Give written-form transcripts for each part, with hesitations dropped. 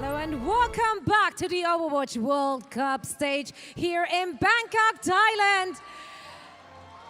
Hello and welcome back to the Overwatch World Cup stage here in Bangkok, Thailand.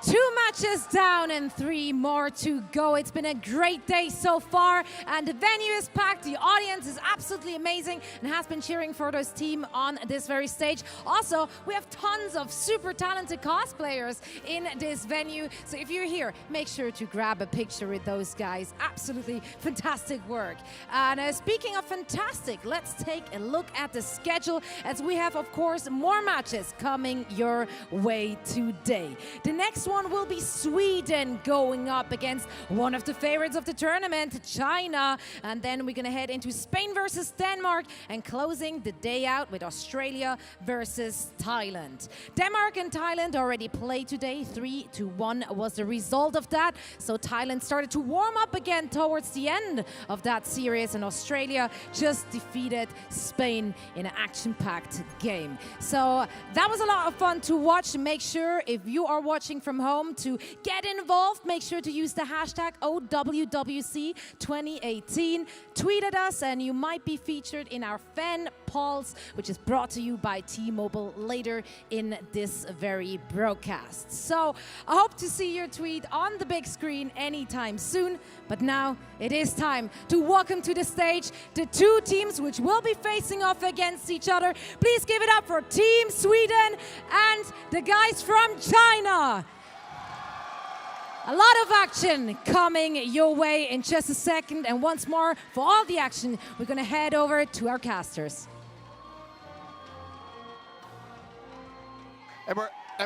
2 matches down and 3 more to go. It's been a great day so far and the venue is packed. The audience is absolutely amazing and has been cheering for this team on this very stage. Also, we have tons of super talented cosplayers in this venue. So if you're here, make sure to grab a picture with those guys. Absolutely fantastic work. And speaking of fantastic, let's take a look at the schedule as we have, of course, more matches coming your way today. The next one will be Sweden going up against one of the favorites of the tournament, China. And then we're going to head into Spain versus Denmark and closing the day out with Australia versus Thailand. Denmark and Thailand already played today. 3-1 was the result of that. So Thailand started to warm up again towards the end of that series, and Australia just defeated Spain in an action-packed game. So that was a lot of fun to watch. Make sure if you are watching from home to get involved, make sure to use the hashtag OWWC2018. Tweet at us and you might be featured in our fan polls, which is brought to you by T-Mobile later in this very broadcast. So I hope to see your tweet on the big screen anytime soon. But now it is time to welcome to the stage the 2 teams which will be facing off against each other. Please give it up for Team Sweden and the guys from China. A lot of action coming your way in just a second. And once more, for all the action, we're going to head over to our casters. And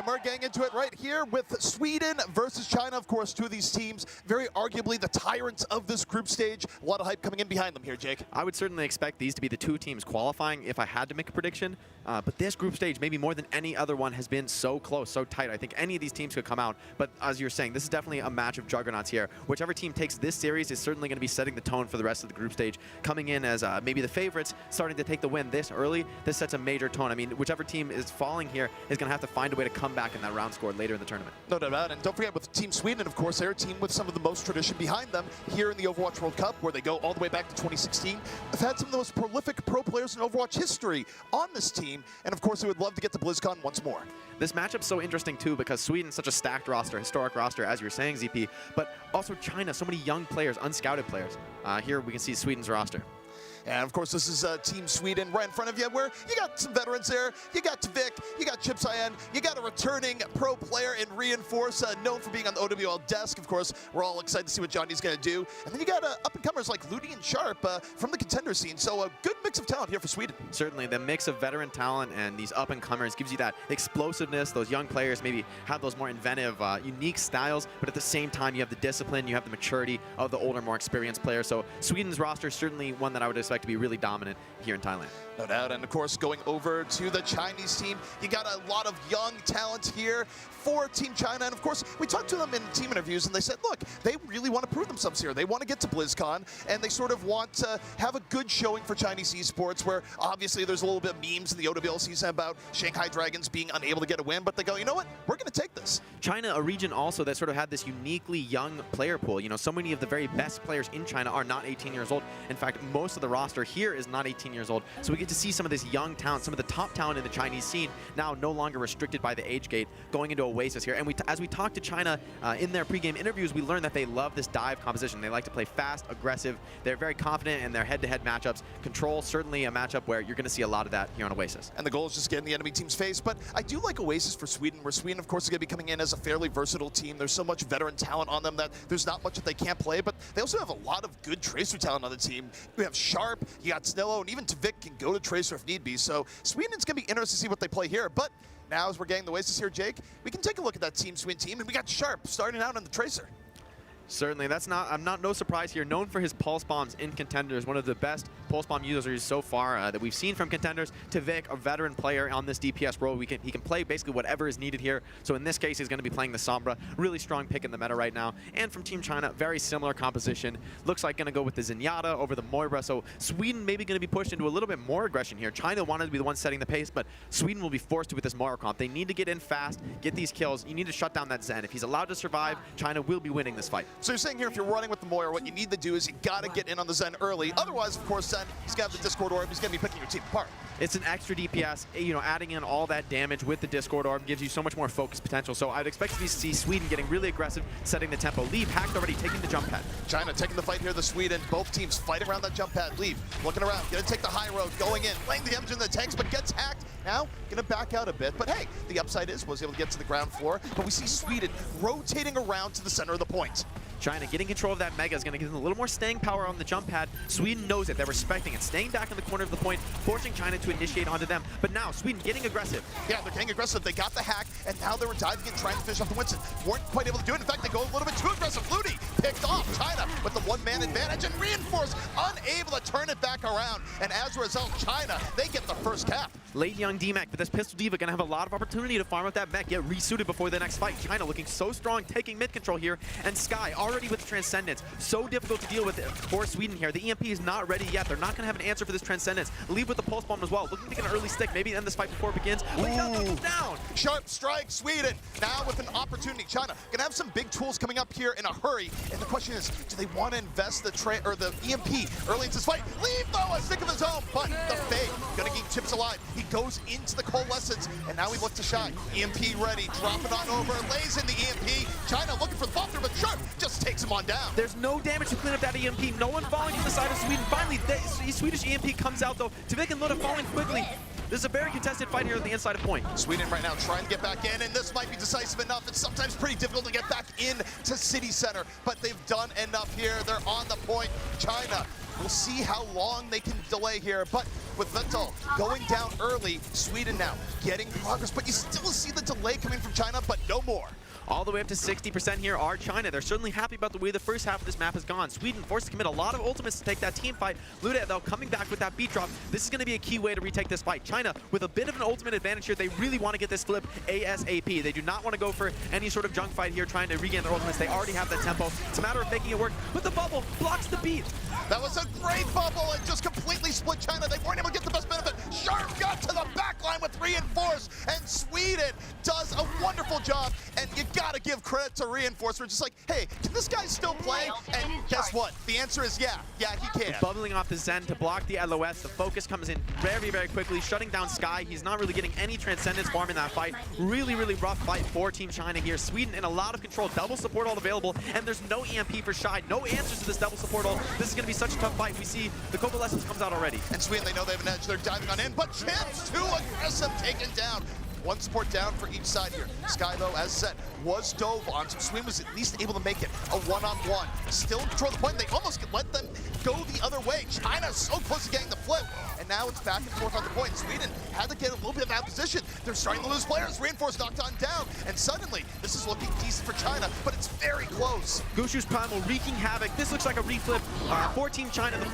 we're getting into it right here with Sweden versus China. Of course, 2 of these teams, very arguably the tyrants of this group stage. A lot of hype coming in behind them here, Jake. I would certainly expect these to be the 2 teams qualifying if I had to make a prediction. But this group stage, maybe more than any other one, has been so close, so tight. I think any of these teams could come out. But as you're saying, this is definitely a match of juggernauts here. Whichever team takes this series is certainly going to be setting the tone for the rest of the group stage. Coming in as maybe the favorites, starting to take the win this early, this sets a major tone. I mean, whichever team is falling here is going to have to find a way to come back in that round score later in the tournament. No doubt about it. And don't forget with Team Sweden, of course, they're a team with some of the most tradition behind them here in the Overwatch World Cup, where they go all the way back to 2016. They've had some of the most prolific pro players in Overwatch history on this team. And of course, they would love to get to BlizzCon once more. This matchup's so interesting too because Sweden's such a stacked roster, historic roster, as you were saying, ZP, but also China, so many young players, unscouted players. Here we can see Sweden's roster. And of course, this is Team Sweden right in front of you, where you got some veterans there. You got Tvik, you got Chip Cyan, you got a returning pro player in Reinforce, known for being on the OWL desk. Of course, we're all excited to see what Johnny's going to do. And then you got up-and-comers like Ludi and Sharp from the contender scene. So a good mix of talent here for Sweden. Certainly, the mix of veteran talent and these up-and-comers gives you that explosiveness. Those young players maybe have those more inventive, unique styles, but at the same time, you have the discipline, you have the maturity of the older, more experienced players. So Sweden's roster is certainly one that I would expect to be really dominant here in Thailand. No doubt. And of course, going over to the Chinese team, you got a lot of young talent here for Team China. And of course, we talked to them in team interviews and they said, look, they really want to prove themselves here. They want to get to BlizzCon and they sort of want to have a good showing for Chinese esports, where obviously there's a little bit of memes in the OWL season about Shanghai Dragons being unable to get a win, but they go, you know what? We're going to take this. China, a region also that sort of had this uniquely young player pool. You know, so many of the very best players in China are not 18 years old. In fact, most of the roster here is not 18 years old. So we get to see some of this young talent, some of the top talent in the Chinese scene, now no longer restricted by the age gate, going into Oasis here. And as we talked to China in their pregame interviews, we learned that they love this dive composition. They like to play fast, aggressive. They're very confident in their head-to-head matchups. Control, certainly a matchup where you're going to see a lot of that here on Oasis. And the goal is just getting the enemy team's face. But I do like Oasis for Sweden, where Sweden, of course, is going to be coming in as a fairly versatile team. There's so much veteran talent on them that there's not much that they can't play, but they also have a lot of good Tracer talent on the team. You have Sharp, you got Snello, and even Tvik can go to Tracer if need be. So Sweden's going to be interested to see what they play here. But now, as we're getting the Oasis here, Jake, we can take a look at that Team Sweden team, and we got Sharp starting out on the Tracer. Certainly, I'm not no surprise here. Known for his pulse bombs in contenders, one of the best pulse bomb users so far that we've seen from contenders. Tvik, a veteran player on this DPS role, he can play basically whatever is needed here. So in this case, he's going to be playing the Sombra, really strong pick in the meta right now. And from Team China, very similar composition. Looks like going to go with the Zenyatta over the Moira. So Sweden maybe going to be pushed into a little bit more aggression here. China wanted to be the one setting the pace, but Sweden will be forced to with this Moira comp. They need to get in fast, get these kills. You need to shut down that Zen. If he's allowed to survive, China will be winning this fight. So you're saying here, if you're running with the Moira, what you need to do is you got to get in on the Zen early. Otherwise, of course, Zen, he's got the Discord Orb. He's going to be picking your team apart. It's an extra DPS, you know, adding in all that damage with the Discord Orb gives you so much more focus potential. So I'd expect to see Sweden getting really aggressive, setting the tempo. Leave hacked already, taking the jump pad. China taking the fight here, the Sweden. Both teams fighting around that jump pad. Leave, looking around, gonna take the high road, going in, laying the damage in the tanks, but gets hacked. Now, gonna back out a bit, but hey, the upside is was able to get to the ground floor, but we see Sweden rotating around to the center of the point. China getting control of that Mega is going to give them a little more staying power on the jump pad. Sweden knows it. They're respecting it. Staying back in the corner of the point, forcing China to initiate onto them. But now, Sweden getting aggressive. Yeah, they're getting aggressive. They got the hack, and now they were diving in, trying to finish off the Winston. Weren't quite able to do it. In fact, they go a little bit too aggressive. Ludi picked off China with the one-man advantage, and Reinforce unable to turn it back around. And as a result, China, they get the first cap. Late young D-Mech, but this Pistol Diva going to have a lot of opportunity to farm up that mech, get resuited before the next fight. China looking so strong, taking mid control here, and Sky already with Transcendence. So difficult to deal with for Sweden here. The EMP is not ready yet. They're not going to have an answer for this Transcendence. Leave with the Pulse Bomb as well. Looking to get an early stick, maybe end this fight before it begins. Goes down. Sharp strike, Sweden. Now with an opportunity, China gonna have some big tools coming up here in a hurry. And the question is, do they want to invest the EMP early into this fight? Leave though, a stick of his own, but the Fade gonna keep Chips alive. He goes into the Coalescence, and now he looks to shy. EMP ready, dropping on over, lays in the EMP. China looking for the fall through, but Sharp just takes him on down. There's no damage to clean up that EMP. No one falling to the side of Sweden. Finally, the Swedish EMP comes out though. Tvik and Luda falling quickly. This is a very contested fight here at the inside of point. Sweden right now trying to get back in, and this might be decisive enough. It's sometimes pretty difficult to get back in to City Center, but they've done enough here. They're on the point. China, we'll see how long they can delay here, but with Vettel going down early, Sweden now getting progress, but you still see the delay coming from China, but no more. All the way up to 60% here are China. They're certainly happy about the way the first half of this map has gone. Sweden forced to commit a lot of ultimates to take that team fight. Luda, though, coming back with that beat drop. This is going to be a key way to retake this fight. China, with a bit of an ultimate advantage here, they really want to get this flip ASAP. They do not want to go for any sort of junk fight here trying to regain their ultimates. They already have that tempo. It's a matter of making it work, but the bubble blocks the beat. That was a great bubble and just completely split China. They weren't able to get the best benefit. Sharp got to the back line with Reinforce, and Sweden does a wonderful job. And you got to give credit to Reinforce. We're just like, hey, can this guy still play? And guess what? The answer is yeah. Yeah, he can. Bubbling off the Zen to block the LOS. The focus comes in very, very quickly, shutting down Sky. He's not really getting any Transcendence farm in that fight. Really, really rough fight for Team China here. Sweden in a lot of control. Double support ult available, and there's no EMP for Shy. No answers to this double support ult. This is going to be such a tough fight. We see the Coalescence comes out already. And Sweden, they know they have an edge. They're diving on in, but Champs too aggressive, taken down. One support down for each side here. Sky, though, as said, was dove on, so Sweden was at least able to make it a one-on-one. Still control the point. They almost could let them go the other way. China's so close to getting the flip, and now it's back and forth on the point. Sweden had to get a little bit of that position. They're starting to lose players. Reinforce knocked on down, and suddenly this is looking decent for China, but it's very close. Gushu's Primal wreaking havoc. This looks like a reflip for Team China. The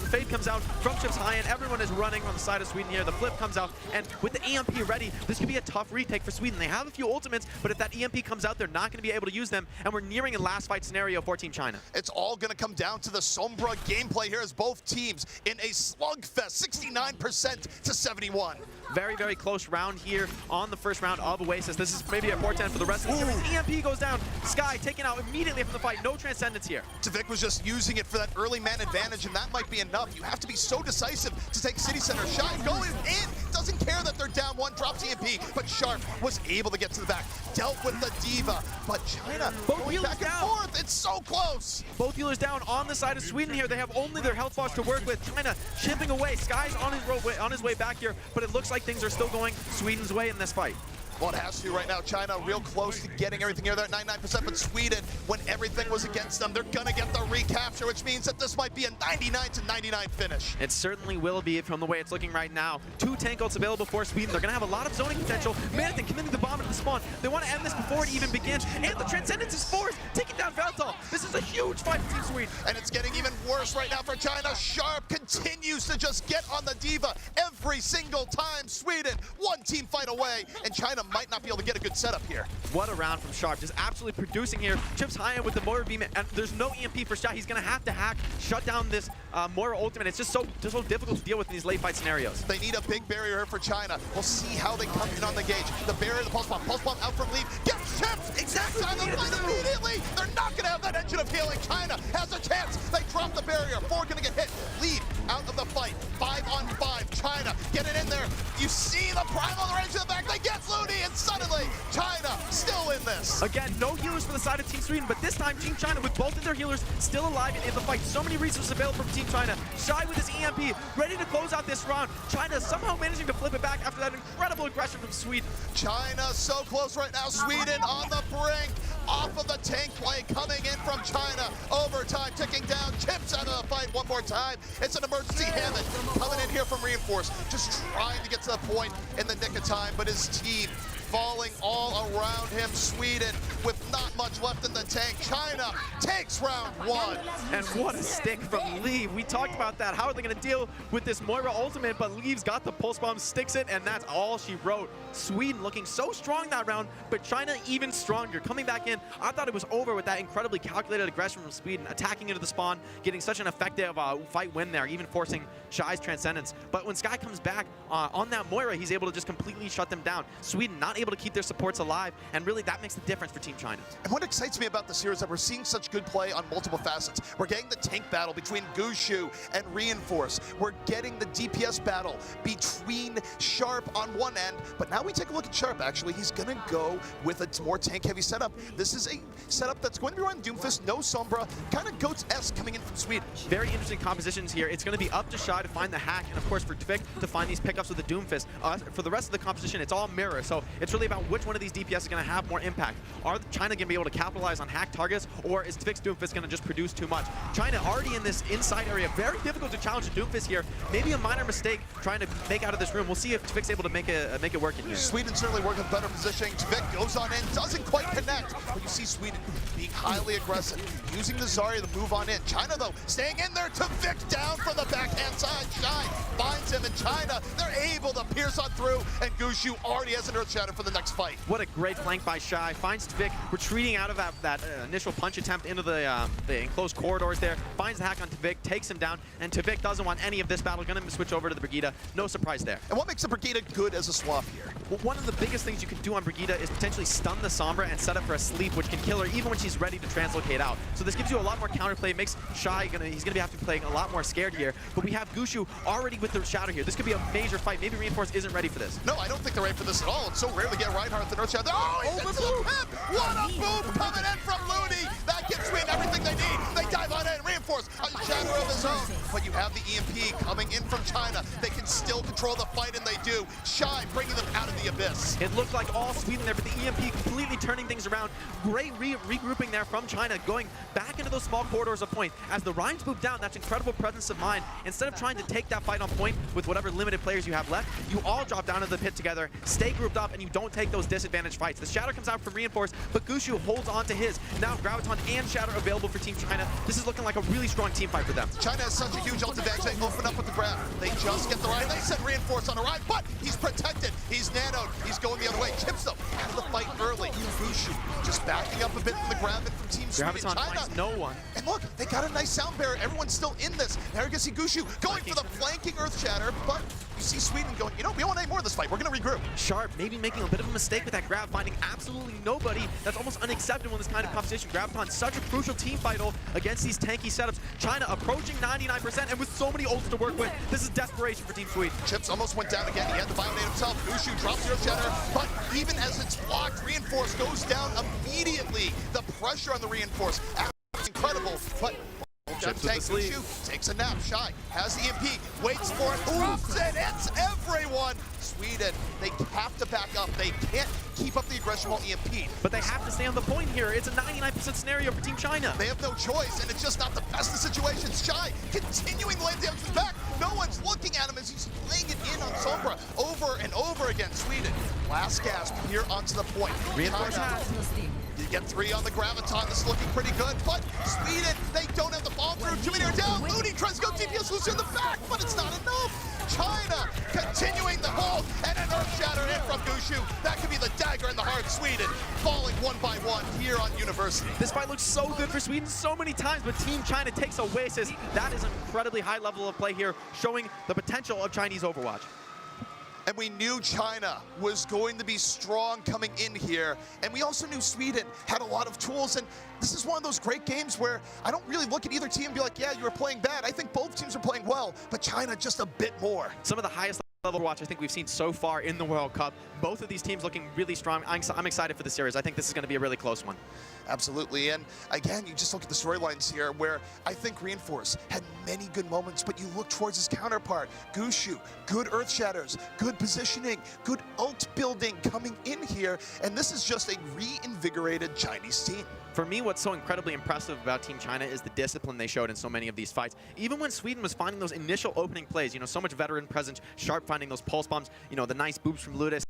Fade comes out from Chips high, and everyone is running on the side of Sweden here. The flip comes out, and with the EMP ready, this could be a tough retake for Sweden. They have a few ultimates, but if that EMP comes out, they're not going to be able to use them, and we're nearing a last fight scenario for Team China. It's all going to come down to the Sombra gameplay here as both teams in a slugfest, 69% to 71. Very, very close round here on the first round of Oasis. This is maybe a portent for the rest of the series. EMP goes down. Sky taken out immediately from the fight. No Transcendence here. Tvik was just using it for that early man advantage, and that might be enough. You have to be so decisive to take City Center. Shy going in, doesn't care that they're down one, drops EMP, but Sharp was able to get to the back. Dealt with the Diva, but China going back and forth. It's so close. Both healers down on the side of Sweden here. They have only their health bars to work with. China chipping away. Sky's on his way back here, but it looks like things are still going Sweden's way in this fight. Well, it has to right now. China real close to getting everything here. They're at 99%, but Sweden, when everything was against them, they're going to get the recapture, which means that this might be a 99-99 finish. It certainly will be from the way it's looking right now. 2 tank ults available for Sweden. They're going to have a lot of zoning potential. Manathan committing the bomb into the spawn. They want to end this before it even begins. And the Transcendence is forced, taking down Veltal. This is a huge fight for Team Sweden. And it's getting even worse right now for China. Sharp continues to just get on the Diva every single time. Sweden, what one team fight away, and China might not be able to get a good setup here. What a round from Sharp, just absolutely producing here. Chips high end with the Moira beam, and there's no EMP for Shy. He's gonna have to hack, shut down this Moira ultimate. It's just so difficult to deal with in these late fight scenarios. They need a big barrier here for China. We'll see how they come in on the gauge. The barrier, the pulse bomb out from Leave. Gets Chips! Exact time to fight immediately! They're not gonna have that engine of healing. China has a chance. They drop the barrier. 4 gonna get hit. Leave out of the fight. 5 on 5. China getting in there. You see the prime on the range in the back. They get Looney, and suddenly China still in this. Again, no healers for the side of Team Sweden, but this time Team China with both of their healers still alive in the fight. So many resources available from Team China. Shy with his EMP, ready to close out this round. China somehow managing to flip it back after that incredible aggression from Sweden. China so close right now. Sweden on the brink. Off of the tank play coming in from China. Overtime ticking down. Chips out of the fight one more time. It's an emergency Hammond coming in here from Reinforce. Just trying to get to the point in the nick of time, but his team falling all around him. Sweden with not much left in the tank. China takes round 1. And what a stick from Leave. We talked about that. How are they going to deal with this Moira ultimate? But Leave's got the pulse bomb, sticks it, and that's all she wrote. Sweden looking so strong that round, but China even stronger. Coming back in, I thought it was over with that incredibly calculated aggression from Sweden, attacking into the spawn, getting such an effective fight win there, even forcing Shy's Transcendence. But when Sky comes back on that Moira, he's able to just completely shut them down. Sweden not able to keep their supports alive, and really that makes the difference for Team China. And what excites me about this here is that we're seeing such good play on multiple facets. We're getting the tank battle between Gushu and Reinforce. We're getting the DPS battle between Sharp on one end, but now we take a look at Sharp. Actually, he's gonna go with a more tank-heavy setup. This is a setup that's going to be running Doomfist, no Sombra, kind of Goats-esque coming in from Sweden. Very interesting compositions here. It's going to be up to Shy to find the hack, and of course for Tvik to find these pickups with the Doomfist. For the rest of the composition, it's all mirror, so it's really about which one of these DPS is going to have more impact. Are China going to be able to capitalize on hack targets, or is Tvik's Doomfist going to just produce too much? China already in this inside area, very difficult to challenge the Doomfist here. Maybe a minor mistake trying to make out of this room. We'll see if Tvik's able to make it work in here. Sweden certainly working better positioning. Tvik goes on in, doesn't quite connect, but you see Sweden being highly aggressive, using the Zarya to move on in. China, though, staying in there. Tvik down from the backhand side. Shy finds him, and China, they're able to pierce on through, and Gushu already has an Earth Shatter for the next fight. What a great flank by Shy. Finds Tvik retreating out of that initial punch attempt into the enclosed corridors there. Finds the hack on Tvik, takes him down, and Tvik doesn't want any of this battle. Gonna switch over to the Brigida. No surprise there. And what makes the Brigida good as a swap here? Well, one of the biggest things you can do on Brigida is potentially stun the Sombra and set up for a sleep, which can kill her even when she's ready to translocate out. So this gives you a lot more counterplay. It makes Shy he's gonna have to be playing a lot more scared here. But we have Gushu already with the Shadow here. This could be a major fight. Maybe Reinforce isn't ready for this. No, I don't think they're ready for this at all. It's so rare to get Reinhardt the Earth Shatter. Oh, he's into the pip! What a boom coming in from Looney! That gives Sweden everything they need. They dive on in. Reinforce a shatter of his own. But you have the EMP coming in from China. They can still control the fight, and they do. Shy bringing them out of the abyss. It looked like all Sweden there, but the EMP completely turning things around. Great regrouping there from China, going back into those small corridors of point. As the Rhines move down, that's incredible presence of mind. Instead of trying to take that fight on point with whatever limited players you have left, you all drop down to the pit together, stay grouped up, and you don't take those disadvantaged fights. The Shatter comes out from Reinforce, but Gushu holds on to his. Now Graviton and Shatter available for Team China. This is looking like a really strong team fight for them. China has such a huge ult advantage. They open up with the grab. They just get the ride. They send Reinforce on a ride, but he's protected. He's nanoed. He's going the other way. Chips, though, out of the fight early. Gushu just backing up a bit from the grab from Team Sweden. Graviton finds no one. And look, they got a nice sound barrier. Everyone's still in this. Now you can see Gushu going for the flanking Earth Shatter, but you see Sweden going, you know, we don't want any more of this fight. We're going to regroup. Sharp maybe making a bit of a mistake with that grab, finding absolutely nobody. That's almost unacceptable in this kind of competition. Graviton, such a crucial team fight against these tanky setups. China approaching 99%, and with so many ults to work with, this is desperation for Team Sweden. Chips almost went down again. He had to bionate himself. Gushu drops the Earth Shatter, but even as it's blocked, Reinforce goes down immediately. The pressure on the Reinforce, incredible, but Gushu takes a nap. Shy has the EMP, waits for it, oops, it hits everyone. Sweden, they have to back up. They can't keep up the aggression while EMP. But they have to stay on the point here. It's a 99% scenario for Team China. They have no choice, and it's just not the best of situations. Shy continuing to land damage to the back. No one's looking at him as he's laying it in on Sombra over and over again. Sweden, last gasp here onto the point. Reinforce you get 3 on the Graviton. This is looking pretty good, but Sweden, they don't have the fall through. Too many are down. Looney tries to go DPS Lucio in the back, but it's not enough. China continuing the hold, and an Earth Shatter Gushu, that could be the dagger in the heart. Sweden falling one by one here on University. This fight looks so good for Sweden so many times, but Team China takes Oasis. That is an incredibly high level of play here, showing the potential of Chinese Overwatch. And we knew China was going to be strong coming in here. And we also knew Sweden had a lot of tools. And this is one of those great games where I don't really look at either team and be like, yeah, you were playing bad. I think both teams are playing well, but China just a bit more. Some of the highest level watch I think we've seen so far in the World Cup. Both of these teams looking really strong. I'm excited for the series. I think this is going to be a really close one. Absolutely, and again, you just look at the storylines here where I think Reinforce had many good moments, but you look towards his counterpart, Gushu, good Earth Shatters, good positioning, good ult building coming in here, and this is just a reinvigorated Chinese team. For me, what's so incredibly impressive about Team China is the discipline they showed in so many of these fights. Even when Sweden was finding those initial opening plays, so much veteran presence, Sharp finding those pulse bombs, the nice boops from Ludus,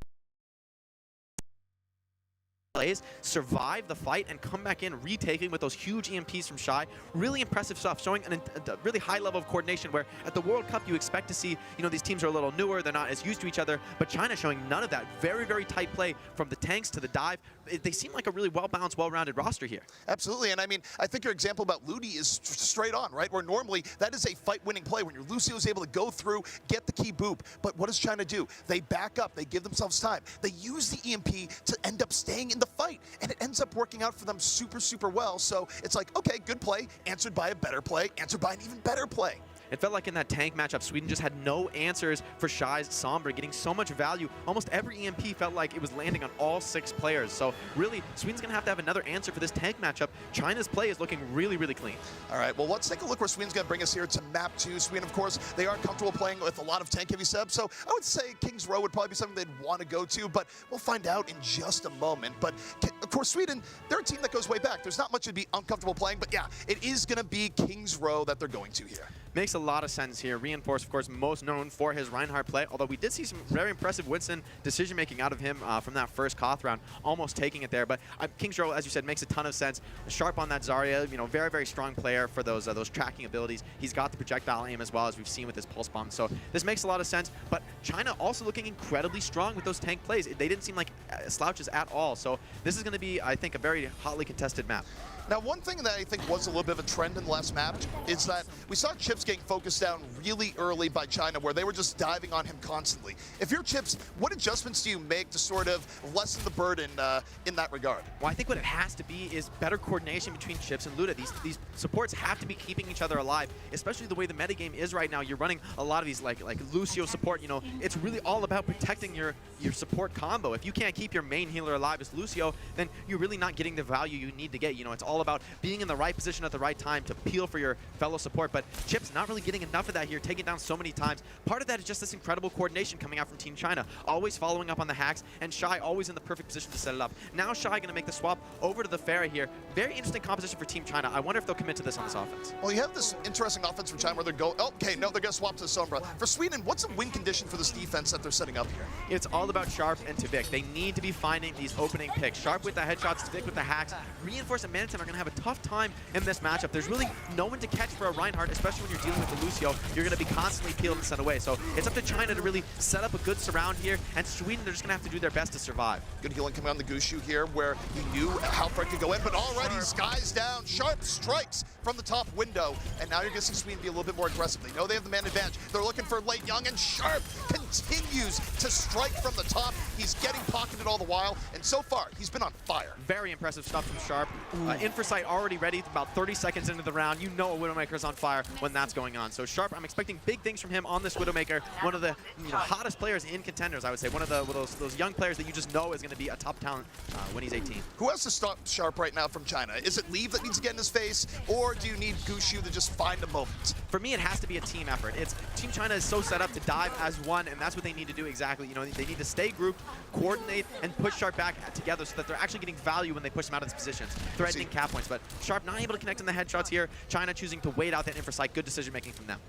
survive the fight and come back in, retaking with those huge EMPs from Shy. Really impressive stuff, showing a really high level of coordination where at the World Cup you expect to see, these teams are a little newer, they're not as used to each other, but China showing none of that. Very, very tight play from the tanks to the dive. They seem like a really well-balanced, well-rounded roster here. Absolutely, and I mean, I think your example about Ludi is straight on, right? Where normally that is a fight-winning play when your Lucio is able to go through, get the key boop. But what does China do? They back up, they give themselves time. They use the EMP to end up staying in the fight, and it ends up working out for them super, super well. So it's like, okay, good play, answered by a better play, answered by an even better play. It felt like in that tank matchup, Sweden just had no answers for Shy's Sombra, getting so much value. Almost every EMP felt like it was landing on all 6 players. So really, Sweden's going to have another answer for this tank matchup. China's play is looking really, really clean. All right, well, let's take a look where Sweden's going to bring us here to map 2. Sweden, of course, they are comfortable playing with a lot of tank-heavy subs, so I would say King's Row would probably be something they'd want to go to, but we'll find out in just a moment. But, of course, Sweden, they're a team that goes way back. There's not much to be uncomfortable playing, but yeah, it is going to be King's Row that they're going to here. Makes a lot of sense here. Reinforce, of course, most known for his Reinhardt play, although we did see some very impressive Winston decision-making out of him from that first Koth round, almost taking it there. But King's Row, as you said, makes a ton of sense. Sharp on that Zarya, very, very strong player for those tracking abilities. He's got the projectile aim as well, as we've seen with his pulse bomb. So this makes a lot of sense. But China also looking incredibly strong with those tank plays. They didn't seem like slouches at all. So this is going to be, I think, a very hotly contested map. Now, one thing that I think was a little bit of a trend in the last map is that we saw Chips getting focused down really early by China, where they were just diving on him constantly. If you're Chips, what adjustments do you make to sort of lessen the burden in that regard? Well, I think what it has to be is better coordination between Chips and Luda. These supports have to be keeping each other alive, especially the way the metagame is right now. You're running a lot of these like Lucio support. It's really all about protecting your support combo. If you can't keep your main healer alive as Lucio, then you're really not getting the value you need to get. It's all about being in the right position at the right time to peel for your fellow support, but Chips not really getting enough of that here, taking down so many times. Part of that is just this incredible coordination coming out from Team China, always following up on the hacks, and Shy always in the perfect position to set it up. Now Shy going to make the swap over to the Pharah here. Very interesting composition for Team China. I wonder if they'll commit to this on this offense. Well, you have this interesting offense from China where they're going, okay, no, they're going to swap to Sombra. For Sweden, what's a win condition for this defense that they're setting up here? It's all about Sharp and Tvik. They need to be finding these opening picks. Sharp with the headshots, Tvik with the hacks. Reinforce and Manitim are going to have a tough time in this matchup. There's really no one to catch for a Reinhardt, especially when you're dealing with the Lucio. You're going to be constantly peeled and sent away. So it's up to China to really set up a good surround here, and Sweden, they're just going to have to do their best to survive. Good healing coming on the Gushu here, where he knew how far it could go in, but already Sky's down. Sharp strikes from the top window, and now you're going to see Sweden be a little bit more aggressive. They know they have the man advantage. They're looking for Late Young, and Sharp continues to strike from the top. He's getting pocketed all the while, and so far, he's been on fire. Very impressive stuff from Sharp. Infrasight already ready about 30 seconds into the round. You know a Widowmaker's on fire when that's going on. So Sharp, I'm expecting big things from him on this Widowmaker. One of the hottest players in contenders, I would say. One of those young players that you just know is going to be a top talent when he's 18. Who has to stop Sharp right now from China? Is it Leave that needs to get in his face, or do you need Gushu to just find a moment? For me, it has to be a team effort. Team China is so set up to dive as one, and that's what they need to do exactly. They need to stay grouped, coordinate, and push Sharp back together so that they're actually getting value when they push them out of these positions, threatening cap points. But Sharp not able to connect in the headshots here. China choosing to wait out that Infrasight. Good decision making from them.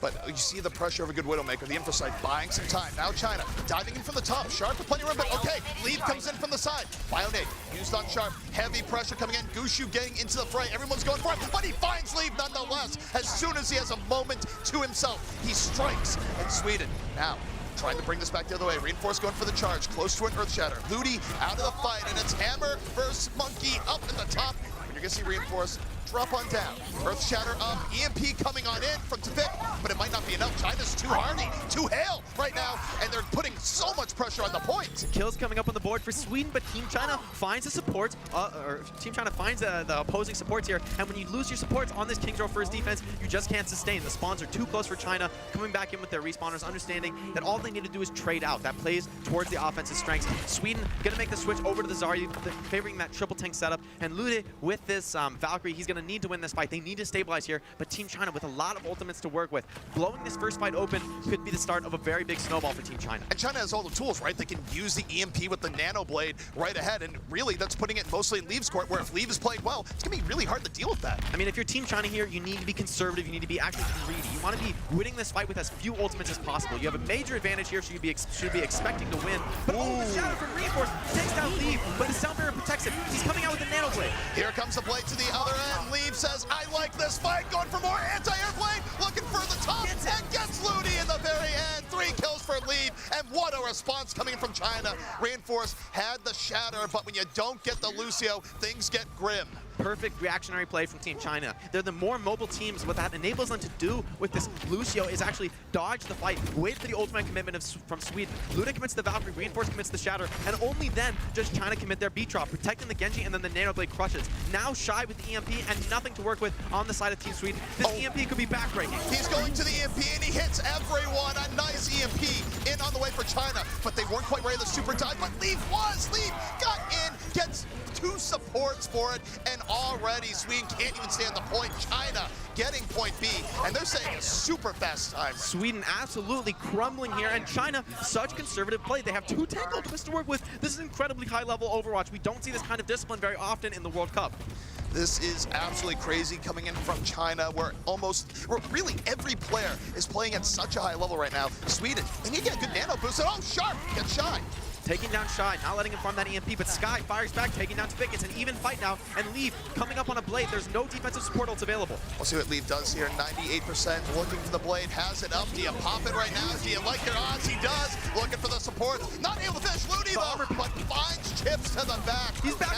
But you see the pressure of a good Widowmaker. The Infrasight buying some time. Now China diving in from the top. Sharp with plenty of room, but okay. Lead comes in from the side. Bionade used on Sharp. Heavy pressure coming in. Gushu getting into the fray. Everyone's going for it, but he finds Leave nonetheless. As soon as he has a moment to himself, he strikes. And Sweden now trying to bring this back the other way. Reinforce going for the charge, close to an Earth Shatter. Ludi out of the fight, and it's Hammer versus Monkey up in the top. And you're gonna see Reinforce drop on down. Earth Shatter up, EMP coming on in from Tavik, but it might not be enough. China's too hardy, too hale right now, and they're putting so much pressure on the point. Kills coming up on the board for Sweden, but Team China finds the support, Team China finds the opposing supports here, and when you lose your supports on this King's Row first defense, you just can't sustain. The spawns are too close for China, coming back in with their respawners, understanding that all they need to do is trade out. That plays towards the offensive strengths. Sweden gonna make the switch over to the Zarya, favoring that triple tank setup, and Lude with this Valkyrie, he's gonna need to win this fight. They need to stabilize here, but Team China with a lot of ultimates to work with. Blowing this first fight open could be the start of a very big snowball for Team China. And China has all the tools, right? They can use the EMP with the Nano Blade right ahead, and really that's putting it mostly in Leave's court, where if Leave is played well, it's gonna be really hard to deal with that. I mean, if you're Team China here, you need to be conservative, you need to be actually greedy. You want to be winning this fight with as few ultimates as possible. You have a major advantage here, so you should be expecting to win. But the Shadow from Reinforce takes down Leave, but the Sound Barrier protects him. He's coming out with a Nano Blade. Here comes the blade to the other end. Leave says, I like this fight, going for more anti-airplane, looking for the top, and gets Ludi in the very end. 3 kills for Leave, and what a response coming from China. Reinforce had the Shatter, but when you don't get the Lucio, things get grim. Perfect reactionary play from Team China. They're the more mobile teams. What that enables them to do with this Lucio is actually dodge the fight, wait for the ultimate commitment from Sweden. Luna commits the Valkyrie, Reinforce commits the Shatter, and only then does China commit their beat drop, protecting the Genji, and then the Nano Blade crushes. Now Shy with the EMP and nothing to work with on the side of Team Sweden. This EMP could be backbreaking. He's going to the EMP and he hits everyone. A nice EMP in on the way for China, but they weren't quite ready to super dive, but Leave got in, gets 2 supports for it, and already Sweden can't even stay on the point. China getting point B, and they're saying a super fast time. Sweden absolutely crumbling here, and China, such conservative play. They have 2 tank ultimates to work with. This is incredibly high-level Overwatch. We don't see this kind of discipline very often in the World Cup. This is absolutely crazy coming in from China, where really every player is playing at such a high level right now. Sweden, they need to get a good nano boost, and Sharp gets Shy. Taking down Shy, not letting him farm that EMP, but Sky fires back, taking down Tavik. It's an even fight now, and Leave coming up on a Blade. There's no defensive support ults available. We'll see what Leave does here. 98% looking for the Blade, has it up. Do you pop it right now? Do you like your odds? He does. Looking for the support. Not able to finish Ludi though, but finds Chips to the back. He's back.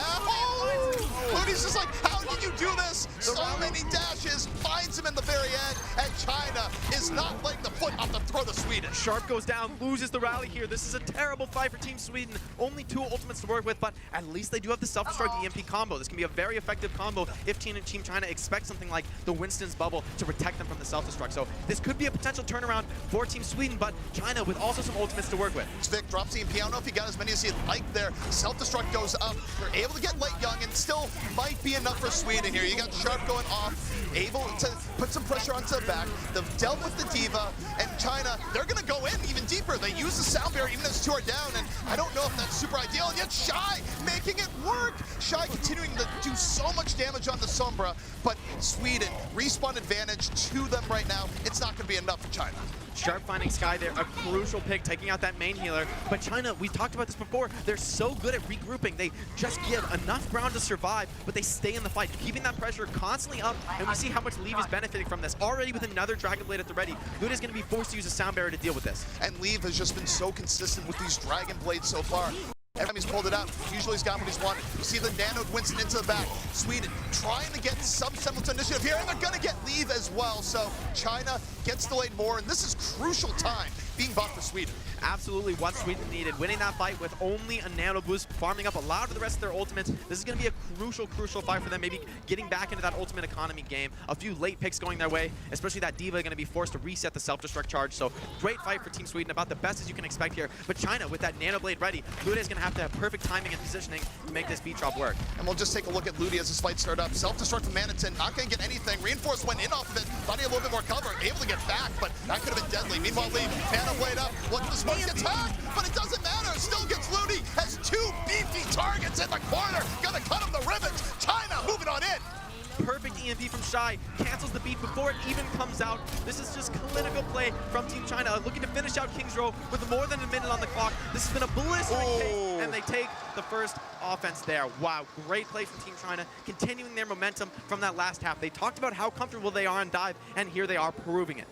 Ludi's just like, how did you do this? So many dashes, finds him in the very end, and China is not letting the foot off the throat of Sweden. Sharp goes down, loses the rally here. This is a terrible fight for Team Sweden. Only 2 ultimates to work with, but at least they do have the self-destruct EMP combo. This can be a very effective combo if Team China expects something like the Winston's bubble to protect them from the self-destruct. So this could be a potential turnaround for Team Sweden, but China with also some ultimates to work with. Vic drops EMP. I don't know if he got as many as he'd like there. Self-destruct goes up. They're able to get late young, and still might be enough for Sweden here. You got Sharp going off, able to put some pressure onto the back. They've dealt with the Diva, and China, they're going to go in even deeper. They use the Sound Barrier even as 2 are down, and I don't know if that's super ideal, and yet Shy making it work. Shy continuing to do so much damage on the Sombra, but Sweden, respawn advantage to them right now. It's not going to be enough for China. Sharp finding Sky there, a crucial pick, taking out that main healer. But China, we talked about this before, they're so good at regrouping. They just give enough ground to survive, but they stay in the fight, keeping that pressure constantly up, and we see how much Leave is benefiting from this. Already with another Dragon Blade at the ready, Luda's going to be forced to use a Sound Barrier to deal with this. And Leave has just been so consistent with these Dragon Blades so far. Every time he's pulled it out, usually he's got what he's wanted. You see the nanoed Winston into the back. Sweden trying to get some semblance of initiative here, and they're gonna get Leave as well. So China gets delayed more, and this is crucial time being bought for Sweden. Absolutely what Sweden needed. Winning that fight with only a nano boost, farming up a lot of the rest of their ultimates. This is going to be a crucial fight for them, maybe getting back into that ultimate economy game. A few late picks going their way, especially that Diva going to be forced to reset the self-destruct charge. So great fight for Team Sweden, about the best as you can expect here. But China, with that Nano Blade ready, Lude is going to have perfect timing and positioning to make this beat drop work. And we'll just take a look at Ludi as this fight started up. Self-destruct from Manitin, not going to get anything. Reinforce went in off of it, thought he had a little bit more cover, able to get back, but that could have been deadly. Meanwhile, Leave, Nano Blade up, look at the smoke, gets hacked, but it doesn't matter. Still gets Ludi, has 2 beefy targets in the corner, gonna cut him the ribbons. China moving on in. Perfect EMP from Shy, cancels the beat before it even comes out. This is just clinical play from Team China, looking to finish out King's Row with more than a minute on the clock. This has been a blistering pace, and they take the first offense there. Wow, great play from Team China, continuing their momentum from that last half. They talked about how comfortable they are on dive, and here they are proving it.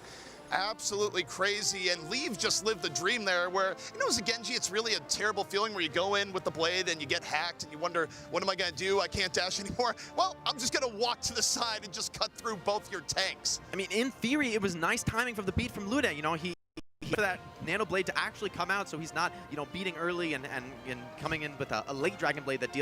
Absolutely crazy, and Leave just lived the dream there where, you know, as a Genji, it's really a terrible feeling where you go in with the blade and you get hacked and you wonder, what am I gonna do? I can't dash anymore. Well, I'm just gonna walk to the side and just cut through both your tanks. I mean, in theory, it was nice timing from the beat from Lude. You know, he for that Nano Blade to actually come out, so he's not, you know, beating early and coming in with a late Dragon Blade that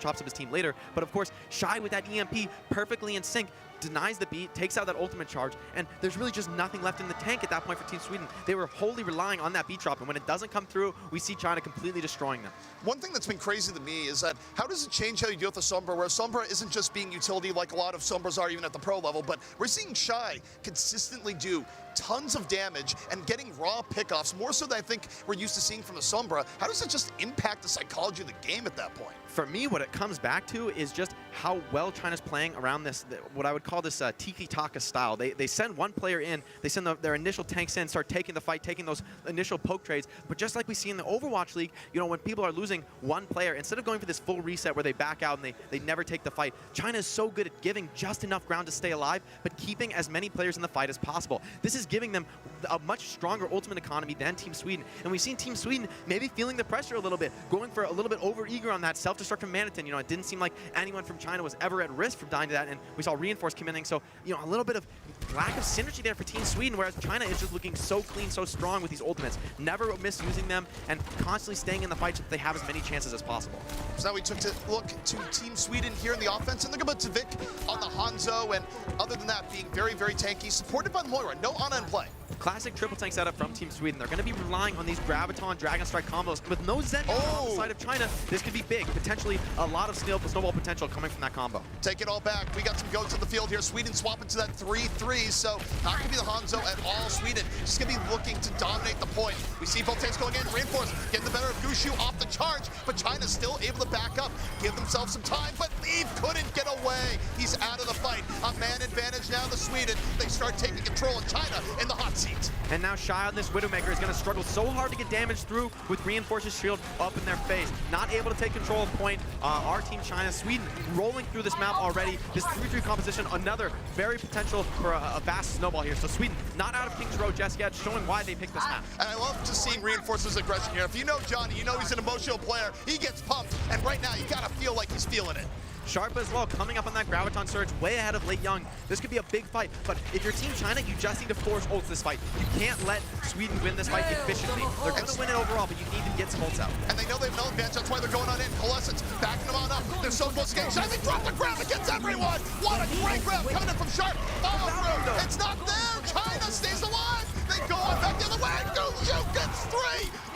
chops up his team later. But of course, Shy with that EMP perfectly in sync, denies the beat, takes out that ultimate charge, and there's really just nothing left in the tank at that point for Team Sweden. They were wholly relying on that beat drop, and when it doesn't come through, we see China completely destroying them. One thing that's been crazy to me is that how does it change how you deal with the Sombra, where Sombra isn't just being utility like a lot of Sombras are even at the pro level, but we're seeing Shy consistently do tons of damage and getting raw pickoffs, more so than I think we're used to seeing from the Sombra. How does it just impact the psychology of the game at that point? For me, what it comes back to is just how well China's playing around this, what I would call this tiki-taka style. They send one player in, they send their initial tanks in, start taking the fight, taking those initial poke trades. But just like we see in the Overwatch League, you know, when people are losing one player, instead of going for this full reset where they back out and they never take the fight, China is so good at giving just enough ground to stay alive, but keeping as many players in the fight as possible. This is giving them a much stronger ultimate economy than Team Sweden. And we've seen Team Sweden maybe feeling the pressure a little bit, going for a little bit over-eager on that self-destruct from Manitin. You know, it didn't seem like anyone from China was ever at risk from dying to that, and we saw Reinforce come in, so, you know, a little bit of lack of synergy there for Team Sweden, whereas China is just looking so clean, so strong with these ultimates, never misusing them, and constantly staying in the fight so that they have as many chances as possible. So now we took a look to Team Sweden here in the offense, and look about Tavik on the Hanzo, and other than that, being very, very tanky, supported by the Moira. No Ana in play. Classic triple tank setup from Team Sweden. They're going to be relying on these Graviton, Dragon Strike combos. With no Zen on the side of China, this could be big. Potentially a lot of snowball potential coming from that combo. Take it all back. We got some goats on the field here. Sweden swapping to that 3-3, so not going to be the Hanzo at all. Sweden just going to be looking to dominate the point. We see both tanks going in. Reinforce getting the better of Gushu off the charge, but China's still able to back up, give themselves some time, but Leave couldn't get away. He's out of the fight. A man advantage now to Sweden. They start taking control of China in the hot seat. And now Shy on this Widowmaker is going to struggle so hard to get damage through with Reinforce's shield up in their face. Not able to take control of point. Our team China, Sweden rolling through this map already. This 3-3 composition, another very potential for a vast snowball here. So Sweden not out of King's Row just yet, showing why they picked this map. And I love just seeing Reinforce's aggression here. If you know Johnny, you know he's an emotional player. He gets pumped, and right now you gotta feel like he's feeling it. Sharp as well, coming up on that Graviton surge, way ahead of Late Young. This could be a big fight, but if you're Team China, you just need to force ults this fight. You can't let Sweden win this fight efficiently. They're going to win it overall, but you need to get some ults out. And they know they have no advantage, that's why they're going on in. Coalescence backing them on up. They're so close to getting Shy. They drop the grab against everyone. What a great grab coming in from Sharp. Follow through. It's not there. China stays alive. They go on back the other way. Gushu gets 3.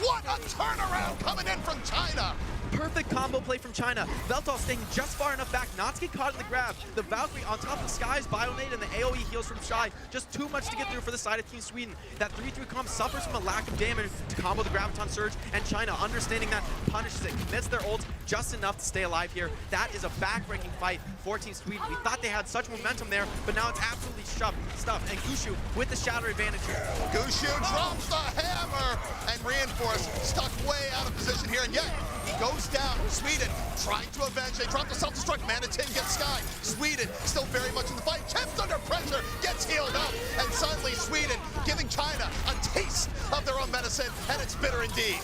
What a turnaround coming in from China. Perfect combo play from China. Veltal staying just far enough back not to get caught in the grab. The Valkyrie on top of Sky's Bionade and the AoE heals from Shy. Just too much to get through for the side of Team Sweden. That 3-3 comp suffers from a lack of damage to combo the Graviton Surge, and China, understanding that, punishes it, commits their ult just enough to stay alive here. That is a back-breaking fight for Team Sweden. We thought they had such momentum there, but now it's absolutely stuffed. And Gushu with the shatter advantage here. Gushu drops the hammer, and Reinforce stuck way out of position here, and yet he goes down. Sweden trying to avenge. They drop the self-destruct. Manitin gets Sky. Sweden still very much in the fight. Kemp's under pressure. Gets healed up. And suddenly Sweden giving China a taste of their own medicine. And it's bitter indeed.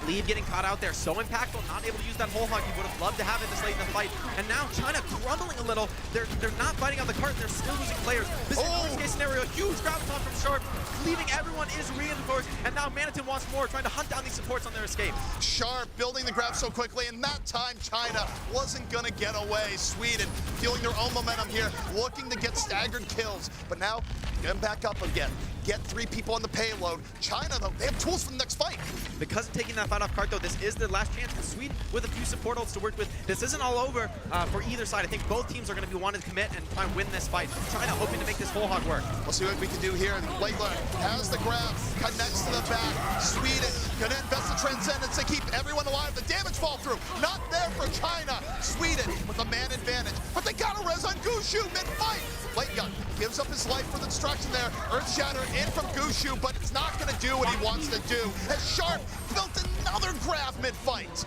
Leave getting caught out there, so impactful, not able to use that whole hug. He would have loved to have it this late in the fight. And now China crumbling a little. They're not fighting on the cart, they're still losing players. This is the worst case scenario. Huge Graviton from Sharp, leaving everyone is Reinforced, and now Manitin wants more, trying to hunt down these supports on their escape. Sharp building the grab so quickly, and that time China wasn't gonna get away. Sweden feeling their own momentum here, looking to get staggered kills. But now, getting back up again. Get 3 people on the payload. China, though, they have tools for the next fight. Because of taking that fight off cart, though, this is their last chance. And Sweden with a few support ults to work with. This isn't all over for either side. I think both teams are going to be wanting to commit and try and win this fight. China hoping to make this whole hog work. We'll see what we can do here. And Leitler has the grab, connects to the back. Sweden gonna invest the Transcendence to keep everyone alive. The damage fall through, not there for China. Sweden with a man advantage, but they got a res on Gushu mid-fight. Late Young gives up his life for the destruction there. Earth Shatter in from Gushu, but it's not gonna do what he wants to do. As Sharp built another grab mid-fight.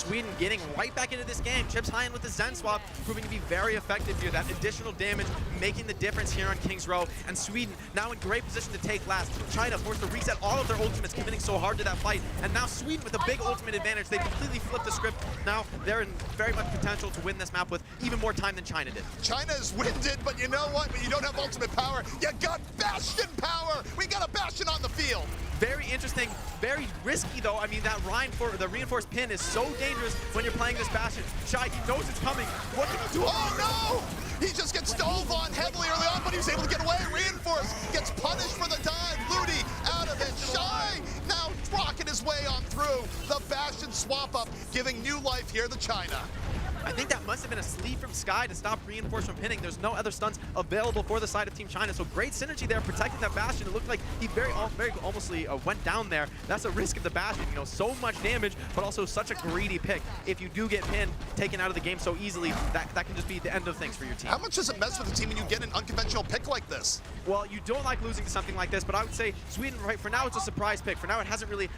Sweden getting right back into this game. Chips high in with the Zen swap, proving to be very effective here. That additional damage making the difference here on King's Row. And Sweden now in great position to take last. China forced to reset all of their ultimates, committing so hard to that fight. And now Sweden with a big ultimate advantage. They completely flipped the script. Now they're in very much potential to win this map with even more time than China did. China is winded, but you know what? When you don't have ultimate power, you got Bastion power. We got a Bastion on the field. Very interesting, very risky though. I mean, the reinforced pin is so dangerous when you're playing this Bastion. Shy, he knows it's coming. What can he do? Oh no! He just gets dove on heavily early on, but he was able to get away. Reinforced gets punished for the dive. Ludi out of it. Shy now rocking his way on through. The Bastion swap up, giving new life here to China. I think that must have been a sleeve from Sky to stop Reinforce from pinning. There's no other stunts available for the side of Team China, so great synergy there protecting that Bastion. It looked like he very almost went down there. That's a risk of the Bastion, you know, so much damage, but also such a greedy pick. If you do get pinned, taken out of the game so easily, that can just be the end of things for your team. How much does it mess with the team when you get an unconventional pick like this? Well, you don't like losing to something like this, but I would say Sweden, right, for now it's a surprise pick. For now it hasn't really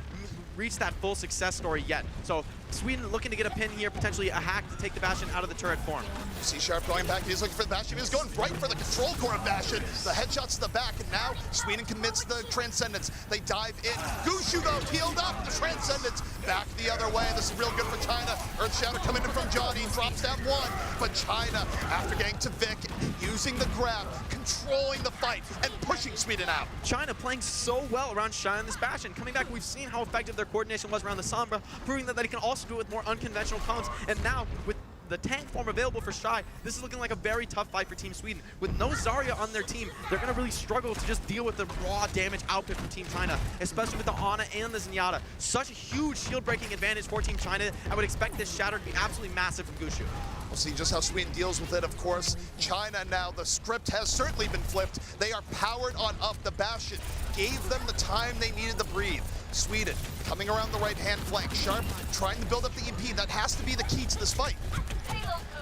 reached that full success story yet. So Sweden looking to get a pin here, potentially a hack to take the Bastion out of the turret form. See Sharp going back, he's looking for the Bastion, he's going right for the control core of Bastion. The headshots to the back, and now Sweden commits the Transcendence. They dive in. Gushu though, healed up, the Transcendence back the other way. This is real good for China. Earth Shatter coming in from Johnny, drops down one, but China, after getting to Vic, using the grab, controlling the fight, and pushing Sweden out. China playing so well around Shy on this Bastion. Coming back, we've seen how effective their coordination was around the Sombra, proving that they can also do it with more unconventional comms, and now with the tank form available for Shy, this is looking like a very tough fight for Team Sweden. With no Zarya on their team, they're going to really struggle to just deal with the raw damage output from Team China, especially with the Ana and the Zenyatta. Such a huge shield-breaking advantage for Team China. I would expect this Shatter to be absolutely massive from Gushu. We'll see just how Sweden deals with it, of course. China now, the script has certainly been flipped. They are powered on up. The Bastion gave them the time they needed to breathe. Sweden coming around the right-hand flank. Sharp trying to build up the EMP. That has to be the key to this fight.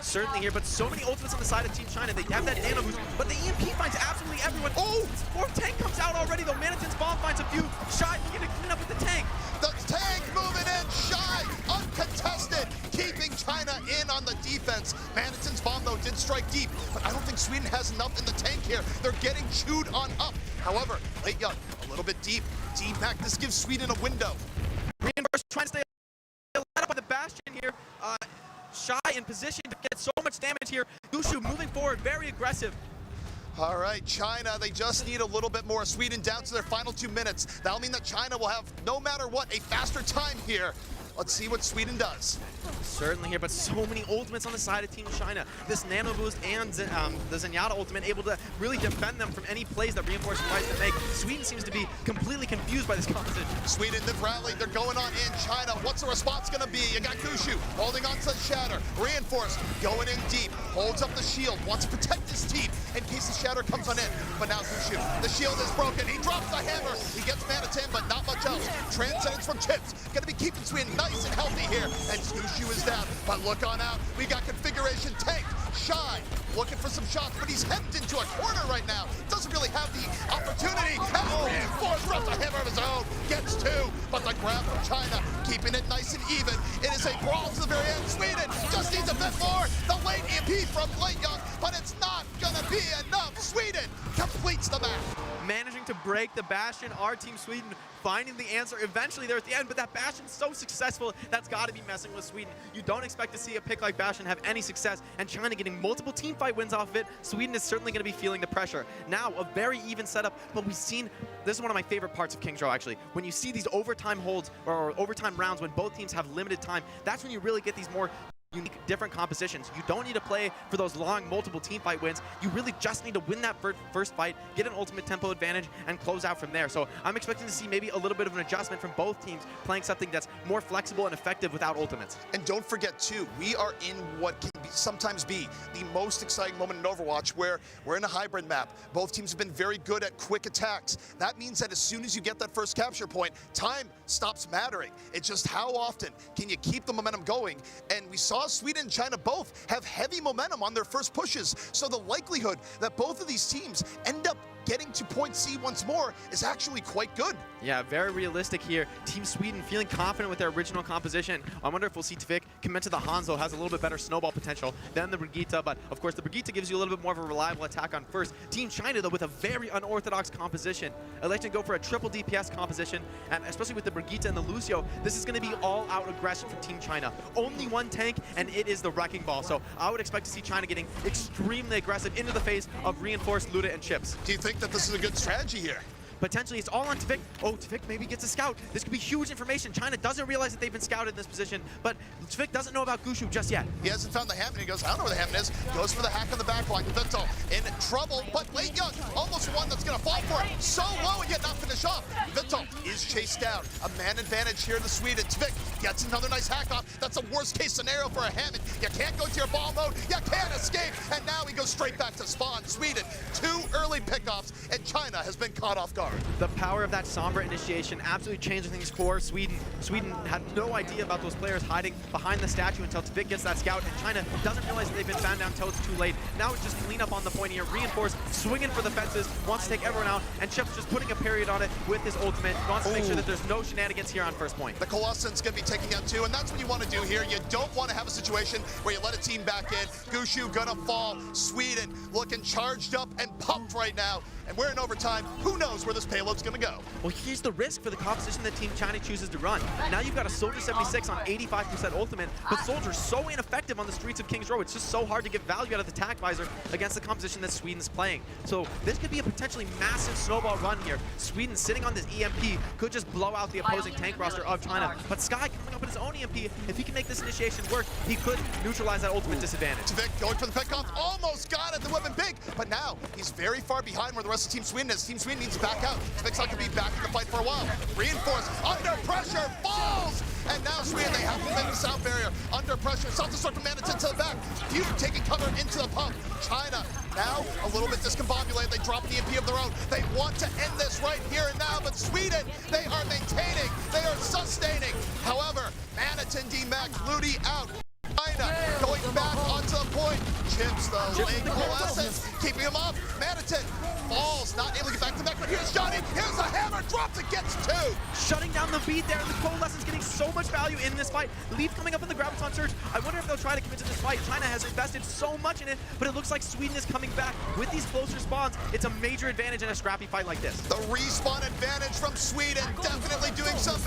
Certainly here, but so many ultimates on the side of Team China. They have that nano boost, but the EMP finds absolutely everyone. Oh, fourth tank comes out already, though. Manatin's bomb finds a few. Shy looking to clean up with the tank. The tank moving in, Shy, uncontested, keeping China in on the defense. Manatin's bomb, though, did strike deep, but I don't think Sweden has enough in the tank here. They're getting chewed on up. However, late young, a little bit deep. D-Pack, this gives Sweden a window. Reinforce trying to stay led up by the Bastion here. Shy in position to get so much damage here. Gushu moving forward, very aggressive. All right, China, they just need a little bit more. Sweden down to their final 2 minutes. That'll mean that China will have, no matter what, a faster time here. Let's see what Sweden does. Certainly here, but so many ultimates on the side of Team China. This nano boost and the Zenyatta ultimate able to really defend them from any plays that Reinforce tries to make. Sweden seems to be completely confused by this composition. Sweden, they've rallied, they're going on in. China, what's the response gonna be? You got Gushu holding on to Shatter. Reinforce going in deep, holds up the shield, wants to protect his team in case the Shatter comes on in. But now Gushu, the shield is broken. He drops the hammer. He gets Manatin, but not much else. Transcendence from Chips. Gonna be keeping Sweden nice and healthy here. And Gushu is down. But look on out. We got configuration tanked. Shy looking for some shots, but he's hemmed into a corner right now. Doesn't really have the opportunity. And Reinforce drops a hammer of his own. Gets two, but the grab from China, keeping it nice and even. It is a brawl to the very end. Sweden just needs a bit more. The late EMP from Late Young, but it's not gonna be enough. Sweden completes the match. Managing to break the Bastion, our Team Sweden finding the answer eventually there at the end, but that Bastion's so successful, that's got to be messing with Sweden. You don't expect to see a pick like Bastion have any success, and China getting multiple team fight wins off of it. Sweden is certainly going to be feeling the pressure. Now, a very even setup, but we've seen, this is one of my favorite parts of King's Row actually, when you see these overtime holds or overtime rounds when both teams have limited time, that's when you really get these more unique, different compositions. You don't need to play for those long, multiple team fight wins. You really just need to win that first fight, get an ultimate tempo advantage, and close out from there. So I'm expecting to see maybe a little bit of an adjustment from both teams, playing something that's more flexible and effective without ultimates. And don't forget, too, we are in what can sometimes be the most exciting moment in Overwatch, where we're in a hybrid map. Both teams have been very good at quick attacks. That means that as soon as you get that first capture point, time stops mattering. It's just how often can you keep the momentum going? And we saw Sweden and China both have heavy momentum on their first pushes. So the likelihood that both of these teams end up getting to point C once more is actually quite good. Yeah, very realistic here. Team Sweden feeling confident with their original composition. I wonder if we'll see Tvik commit to the Hanzo, has a little bit better snowball potential than the Brigitte, but of course the Brigitte gives you a little bit more of a reliable attack on first. Team China, though, with a very unorthodox composition, electing to go for a triple DPS composition, and especially with the Brigitte and the Lucio, this is going to be all-out aggression from Team China. Only one tank, and it is the Wrecking Ball, so I would expect to see China getting extremely aggressive into the face of reinforced Luda and Chips. Do you think that this is a good strategy here? Potentially, it's all on Tvik. Oh, Tvik maybe gets a scout. This could be huge information. China doesn't realize that they've been scouted in this position, but Tvik doesn't know about Gushu just yet. He hasn't found the Hammond. He goes, I don't know where the Hammond is. Goes for the hack on the back line. Vito in trouble, but Late Young, almost one that's going to fall for him. So low and yet not finish off. Vito is chased down. A man advantage here to Sweden. Tvik gets another nice hack off. That's a worst case scenario for a Hammond. You can't go to your ball mode. You can't escape. And now he goes straight back to spawn. Sweden, 2 early pickoffs, and China has been caught off guard. The power of that Sombra initiation absolutely changed things for Sweden. Sweden had no idea about those players hiding behind the statue until Tvik gets that scout, and China doesn't realize that they've been found down until it's too late. Now it's just clean up on the point here, reinforce, swinging for the fences, wants to take everyone out, and Chips just putting a period on it with his ultimate, wants to make sure that there's no shenanigans here on first point. The Colossus going to be taking out 2, and that's what you want to do here. You don't want to have a situation where you let a team back in. Gushu gonna fall. Sweden looking charged up and pumped right now, and we're in overtime. Who knows where this payload's going to go? Well, here's the risk for the composition that Team China chooses to run. Now you've got a Soldier 76 on 85% ultimate, but Soldier's so ineffective on the streets of Kings Row. It's just so hard to get value out of the attack visor against the composition that Sweden's playing. So this could be a potentially massive snowball run here. Sweden sitting on this EMP could just blow out the opposing tank roster of China. But Sky coming up with his own EMP, if he can make this initiation work, he could neutralize that ultimate disadvantage. Tvik going for the pickoff, almost got it, the weapon big, but now he's very far behind where the rest of Team Sweden is. Team Sweden needs to back out. Tvik's not going to be back in the fight for a while. Reinforce, under pressure, falls! And now Sweden, they have to make the sound barrier. Under pressure, self-destruct from Manitou to the back. Feud taking cover into the pump. China, now a little bit discombobulated. They drop an EMP of their own. They want to end this right here and now, but Sweden, they are maintaining, they are sustaining. However, Manitou D-Max, Ludi out. China going back onto the point. Chips, though, late Coalescence, keeping him up. Manitou falls, not able to get back to back, but here's Johnny. Here's a hammer, drops it, gets 2. Shutting down the beat there, and the Coalescence getting so much value in this fight. Leaf coming up in the Graviton Surge. I wonder if they'll try to commit to this fight. China has invested so much in it, but it looks like Sweden is coming back. With these closer spawns, it's a major advantage in a scrappy fight like this. The respawn advantage from Sweden, definitely doing some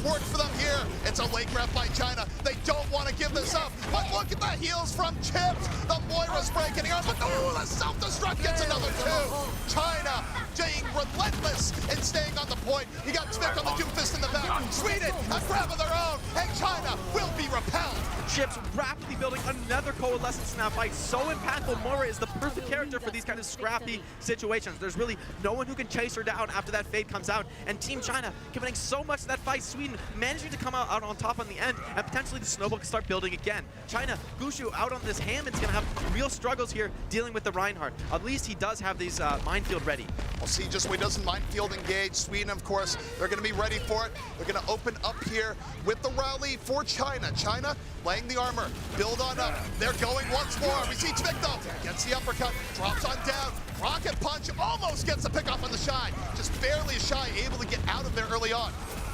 work for them here. It's a late grab by China. They don't want to give this up, but look at the heals from Chips. The Moira spray getting on, but the self-destruct gets another 2. China being relentless and staying on the point. You got Tvik on the Doomfist in the back. Sweden, a grab of their own, and China will be repelled. Chips rapidly building another Coalescence in that fight. So impactful. Moira is the perfect character for these kind of scrappy situations. There's really no one who can chase her down after that fade comes out. And Team China committing so much to that fight. Sweden managing to come out on top on the end, and potentially the snowball can start building again. China, Gushu out on this Hammond's going to have real struggles here dealing with the Reinhardt. At least he does have these minefield ready. We'll see just when he doesn't minefield engage. Sweden, of course, they're going to be ready for it. They're going to open up here with the rally for China. China laying the armor, build on up. They're going once more. We see Tvik though, gets the uppercut, drops on down. Rocket punch almost gets the pick off on the Shy. Just barely a Shy able to get out of there early on.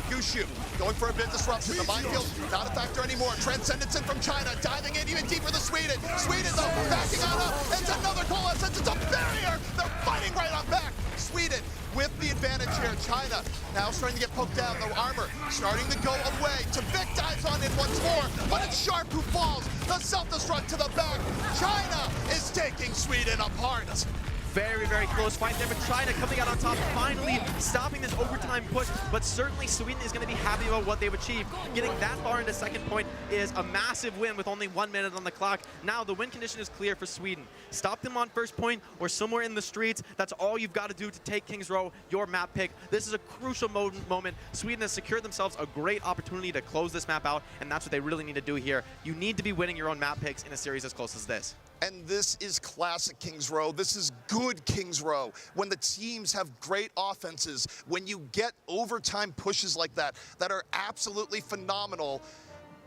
Gushu going for a bit disruption. The minefield not a factor anymore. Transcendence in from China, diving in even deeper than Sweden. Sweden though, backing on up. It's another Coalescence. It's a barrier. They're fighting right on back. Sweden with the advantage here. China now starting to get poked down. The armor starting to go away. Tvik dives on in once more, but it's Sharp who falls. The self-destruct to the back. China is taking Sweden apart. Very, very close fight there, but China coming out on top, finally stopping this overtime push, but certainly Sweden is going to be happy about what they've achieved. Getting that far into second point is a massive win with only 1 minute on the clock. Now the win condition is clear for Sweden. Stop them on first point or somewhere in the streets. That's all you've got to do to take Kings Row, your map pick. This is a crucial moment. Sweden has secured themselves a great opportunity to close this map out, and that's what they really need to do here. You need to be winning your own map picks in a series as close as this. And this is classic Kings Row. This is good Kings Row. When the teams have great offenses, when you get overtime pushes like that, that are absolutely phenomenal,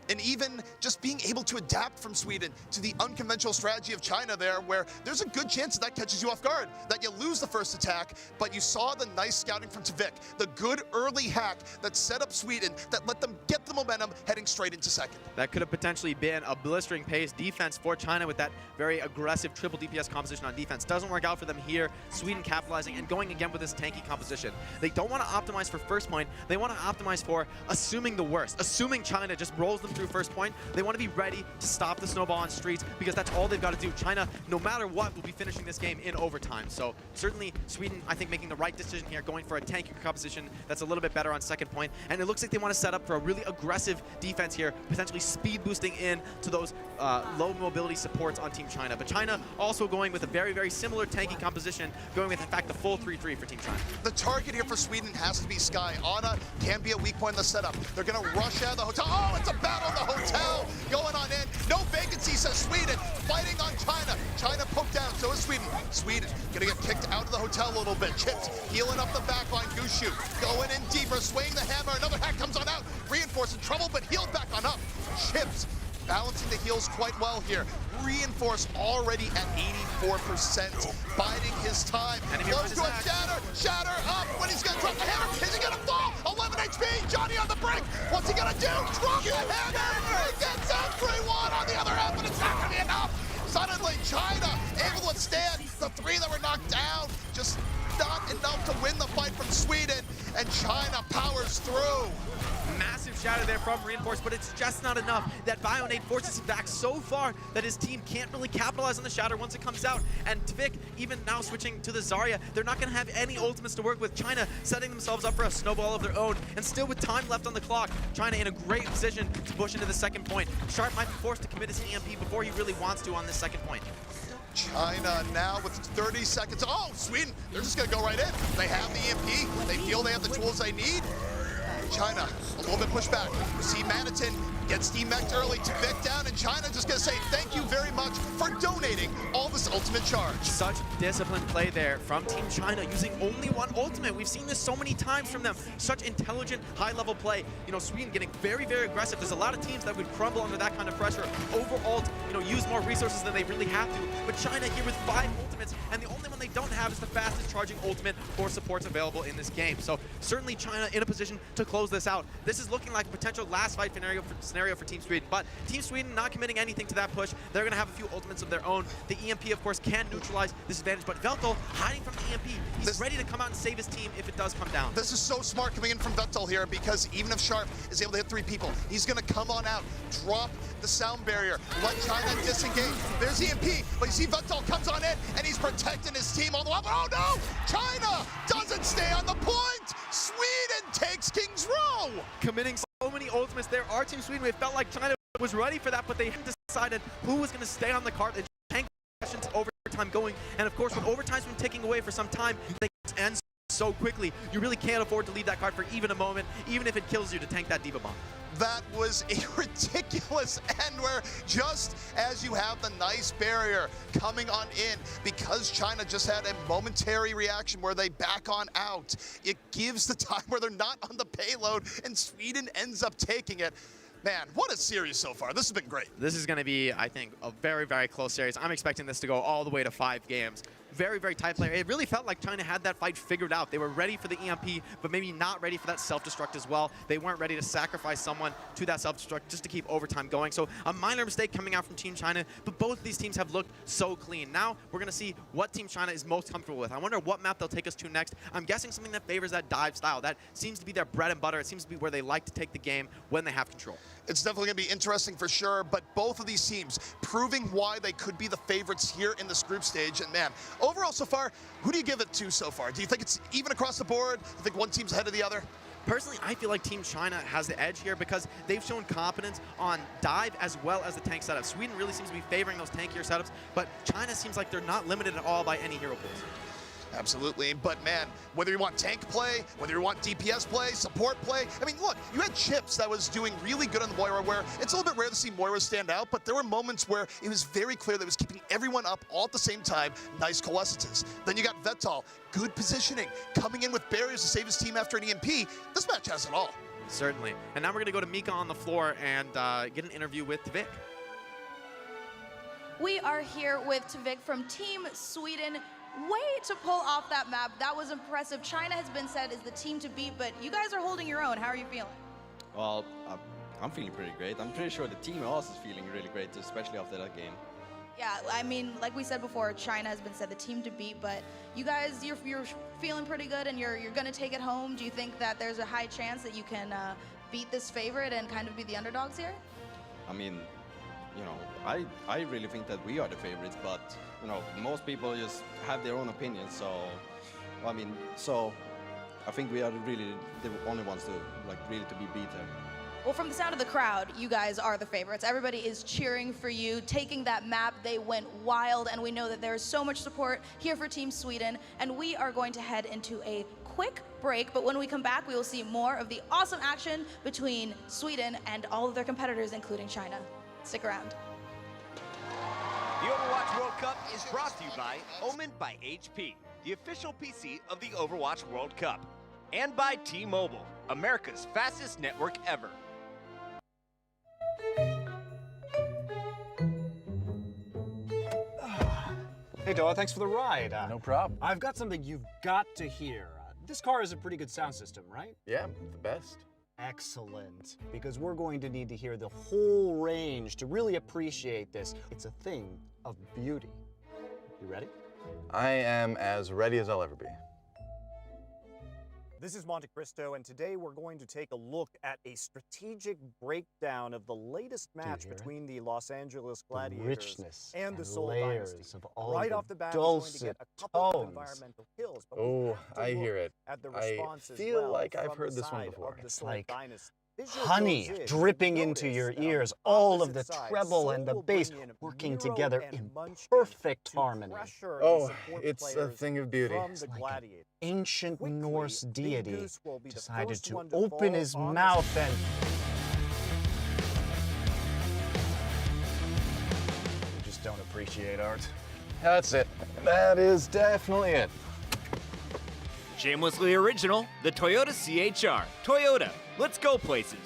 And even just being able to adapt from Sweden to the unconventional strategy of China there, where there's a good chance that catches you off guard, that you lose the first attack, but you saw the nice scouting from Tvik, the good early hack that set up Sweden, that let them get the momentum heading straight into second. That could have potentially been a blistering pace defense for China with that very aggressive triple DPS composition on defense. Doesn't work out for them here. Sweden capitalizing and going again with this tanky composition. They don't want to optimize for first point. They want to optimize for assuming the worst, assuming China just rolls them through first point. They want to be ready to stop the snowball on streets because that's all they've got to do. China, no matter what, will be finishing this game in overtime. So certainly Sweden, I think, making the right decision here, going for a tankier composition that's a little bit better on second point. And it looks like they want to set up for a really aggressive defense here, potentially speed boosting in to those low mobility supports on Team China. But China also going with a very, very similar tanky composition, going with, in fact, the full 3-3 for Team China. The target here for Sweden has to be Sky. Ana can be a weak point in the setup. They're going to rush out of the hotel. Oh, it's a battle in the hotel going on in. No vacancy, says Sweden. Fighting on China. China poked down, so is Sweden. Sweden going to get kicked out of the hotel a little bit. Chips healing up the backline. Gushu going in deeper, swinging the hammer. Another hack comes on out. Reinforced in trouble, but healed back on up. Chips balancing the heals quite well here. Reinforce already at 84%, biding his time. Close to a Shatter. Shatter up when he's going to drop the hammer. Is he going to fall? 11 HP. Johnny on the brink. What's he going to do? Drop the hammer. He gets out 3-1 on the other half, but it's not going to be enough. Suddenly, China able to withstand the three that were knocked down. Just not enough to win the fight from Sweden, and China powers through. Massive shatter there from Reinforce, but it's just not enough. That Bionade forces him back so far that his team can't really capitalize on the shatter once it comes out. And Tvik, even now switching to the Zarya, they're not going to have any ultimates to work with. China setting themselves up for a snowball of their own, and still with time left on the clock, China in a great position to push into the second point. Sharp might be forced to commit his EMP before he really wants to on this second point. China now with 30 seconds. Oh, Sweden, they're just going to go right in. They have the EMP. They feel they have the tools they need. China, a little bit pushed back. You see Manitin gets demeched early, Tvik down, and China just going to say thank you very much for donating all this ultimate charge. Such disciplined play there from Team China, using only one ultimate. We've seen this so many times from them. Such intelligent, high-level play. You know, Sweden getting very, very aggressive. There's a lot of teams that would crumble under that kind of pressure. Over-ult, you know, use more resources than they really have to. But China here with 5 ultimates, and the only one they don't have is the fastest charging ultimate for supports available in this game. So certainly China in a position to close this out. This is looking like a potential last fight scenario for Team Sweden, but Team Sweden not committing anything to that push. They're going to have a few ultimates of their own. The EMP, of course, can neutralize this advantage, but Veltol hiding from the EMP. He's ready to come out and save his team if it does come down. This is so smart coming in from Veltol here, because even if Sharp is able to hit 3 people, he's going to come on out, drop the sound barrier, let China disengage. There's EMP, but you see Veltol comes on in, and he's protecting his team all the way up. Oh no! China doesn't stay on the point! Sweden takes King's Row! Committing so many ultimates there. Our Team Sweden, it felt like China was ready for that, but they decided who was going to stay on the cart and tank sessions overtime going. And of course, when overtime's been ticking away for some time, they end so quickly. You really can't afford to leave that card for even a moment, even if it kills you, to tank that Diva Bomb. That was a ridiculous end where just as you have the nice barrier coming on in, because China just had a momentary reaction where they back on out, it gives the time where they're not on the payload, and Sweden ends up taking it. Man, what a series so far. This has been great. This is going to be, I think, a very, very close series. I'm expecting this to go all the way to 5 games. Very, very tight player. It really felt like China had that fight figured out. They were ready for the EMP, but maybe not ready for that self-destruct as well. They weren't ready to sacrifice someone to that self-destruct just to keep overtime going. So a minor mistake coming out from Team China, but both of these teams have looked so clean. Now we're going to see what Team China is most comfortable with. I wonder what map they'll take us to next. I'm guessing something that favors that dive style. That seems to be their bread and butter. It seems to be where they like to take the game when they have control. It's definitely going to be interesting for sure, but both of these teams proving why they could be the favorites here in this group stage. And man, overall so far, who do you give it to so far? Do you think it's even across the board? Do you think one team's ahead of the other? Personally, I feel like Team China has the edge here because they've shown competence on dive as well as the tank setup. Sweden really seems to be favoring those tankier setups, but China seems like they're not limited at all by any hero pools. Absolutely, but man, whether you want tank play, whether you want DPS play, support play, I mean, look, you had Chips that was doing really good on the Moira, where it's a little bit rare to see Moira stand out, but there were moments where it was very clear that it was keeping everyone up all at the same time. Nice coalescences. Then you got Vettal, good positioning, coming in with barriers to save his team after an EMP. This match has it all. Certainly. And now we're going to go to Mika on the floor and get an interview with Vic. We are here with Tvik from Team Sweden. Way to pull off that map. That was impressive. China has been said is the team to beat, but you guys are holding your own. How are you feeling? Well, I'm feeling pretty great. I'm pretty sure the team also is feeling really great, especially after that game. Yeah, I mean, like we said before, China has been said the team to beat, but you guys, you're feeling pretty good and you're going to take it home. Do you think that there's a high chance that you can beat this favorite and kind of be the underdogs here? I mean, you know, I really think that we are the favorites, but, you know, most people just have their own opinions, so, I mean, so I think we are really the only ones to, like, really to be beaten. Well, from the sound of the crowd, you guys are the favorites. Everybody is cheering for you, taking that map. They went wild, and we know that there is so much support here for Team Sweden, and we are going to head into a quick break, but when we come back, we will see more of the awesome action between Sweden and all of their competitors, including China. Stick around. The Overwatch World Cup is brought to you by Omen by HP, the official PC of the Overwatch World Cup, and by T-Mobile, America's fastest network ever. Hey, Doa, thanks for the ride. No problem. I've got something you've got to hear. This car has a pretty good sound system, right? Yeah, the best. Excellent. Because we're going to need to hear the whole range to really appreciate this. It's a thing of beauty. You ready? I am as ready as I'll ever be. This is Monte Cristo, and today we're going to take a look at a strategic breakdown of the latest match between the Los Angeles Gladiators and the Seoul Dynasty. Of all right the off the bat, we're going to get a couple of tones. environmental kills. But Oh, I hear it. at the I response as feel well like I've from heard the this one side before. of the It's Seoul like Dynasty. Visual honey goes in, dripping you into notice your that on ears, the all of the opposite side, treble and the Seoul will bass bring in working Miro together and in Munchkin perfect to harmony. pressure the Oh, support it's a players thing of beauty. from It's the like an Gladiators. Ancient Quickly, Norse Big deity Goose will be the decided first to one to open fall his on mouth and you just don't appreciate art. That's it. That is definitely it. Shamelessly original, the Toyota CHR. Toyota, let's go places.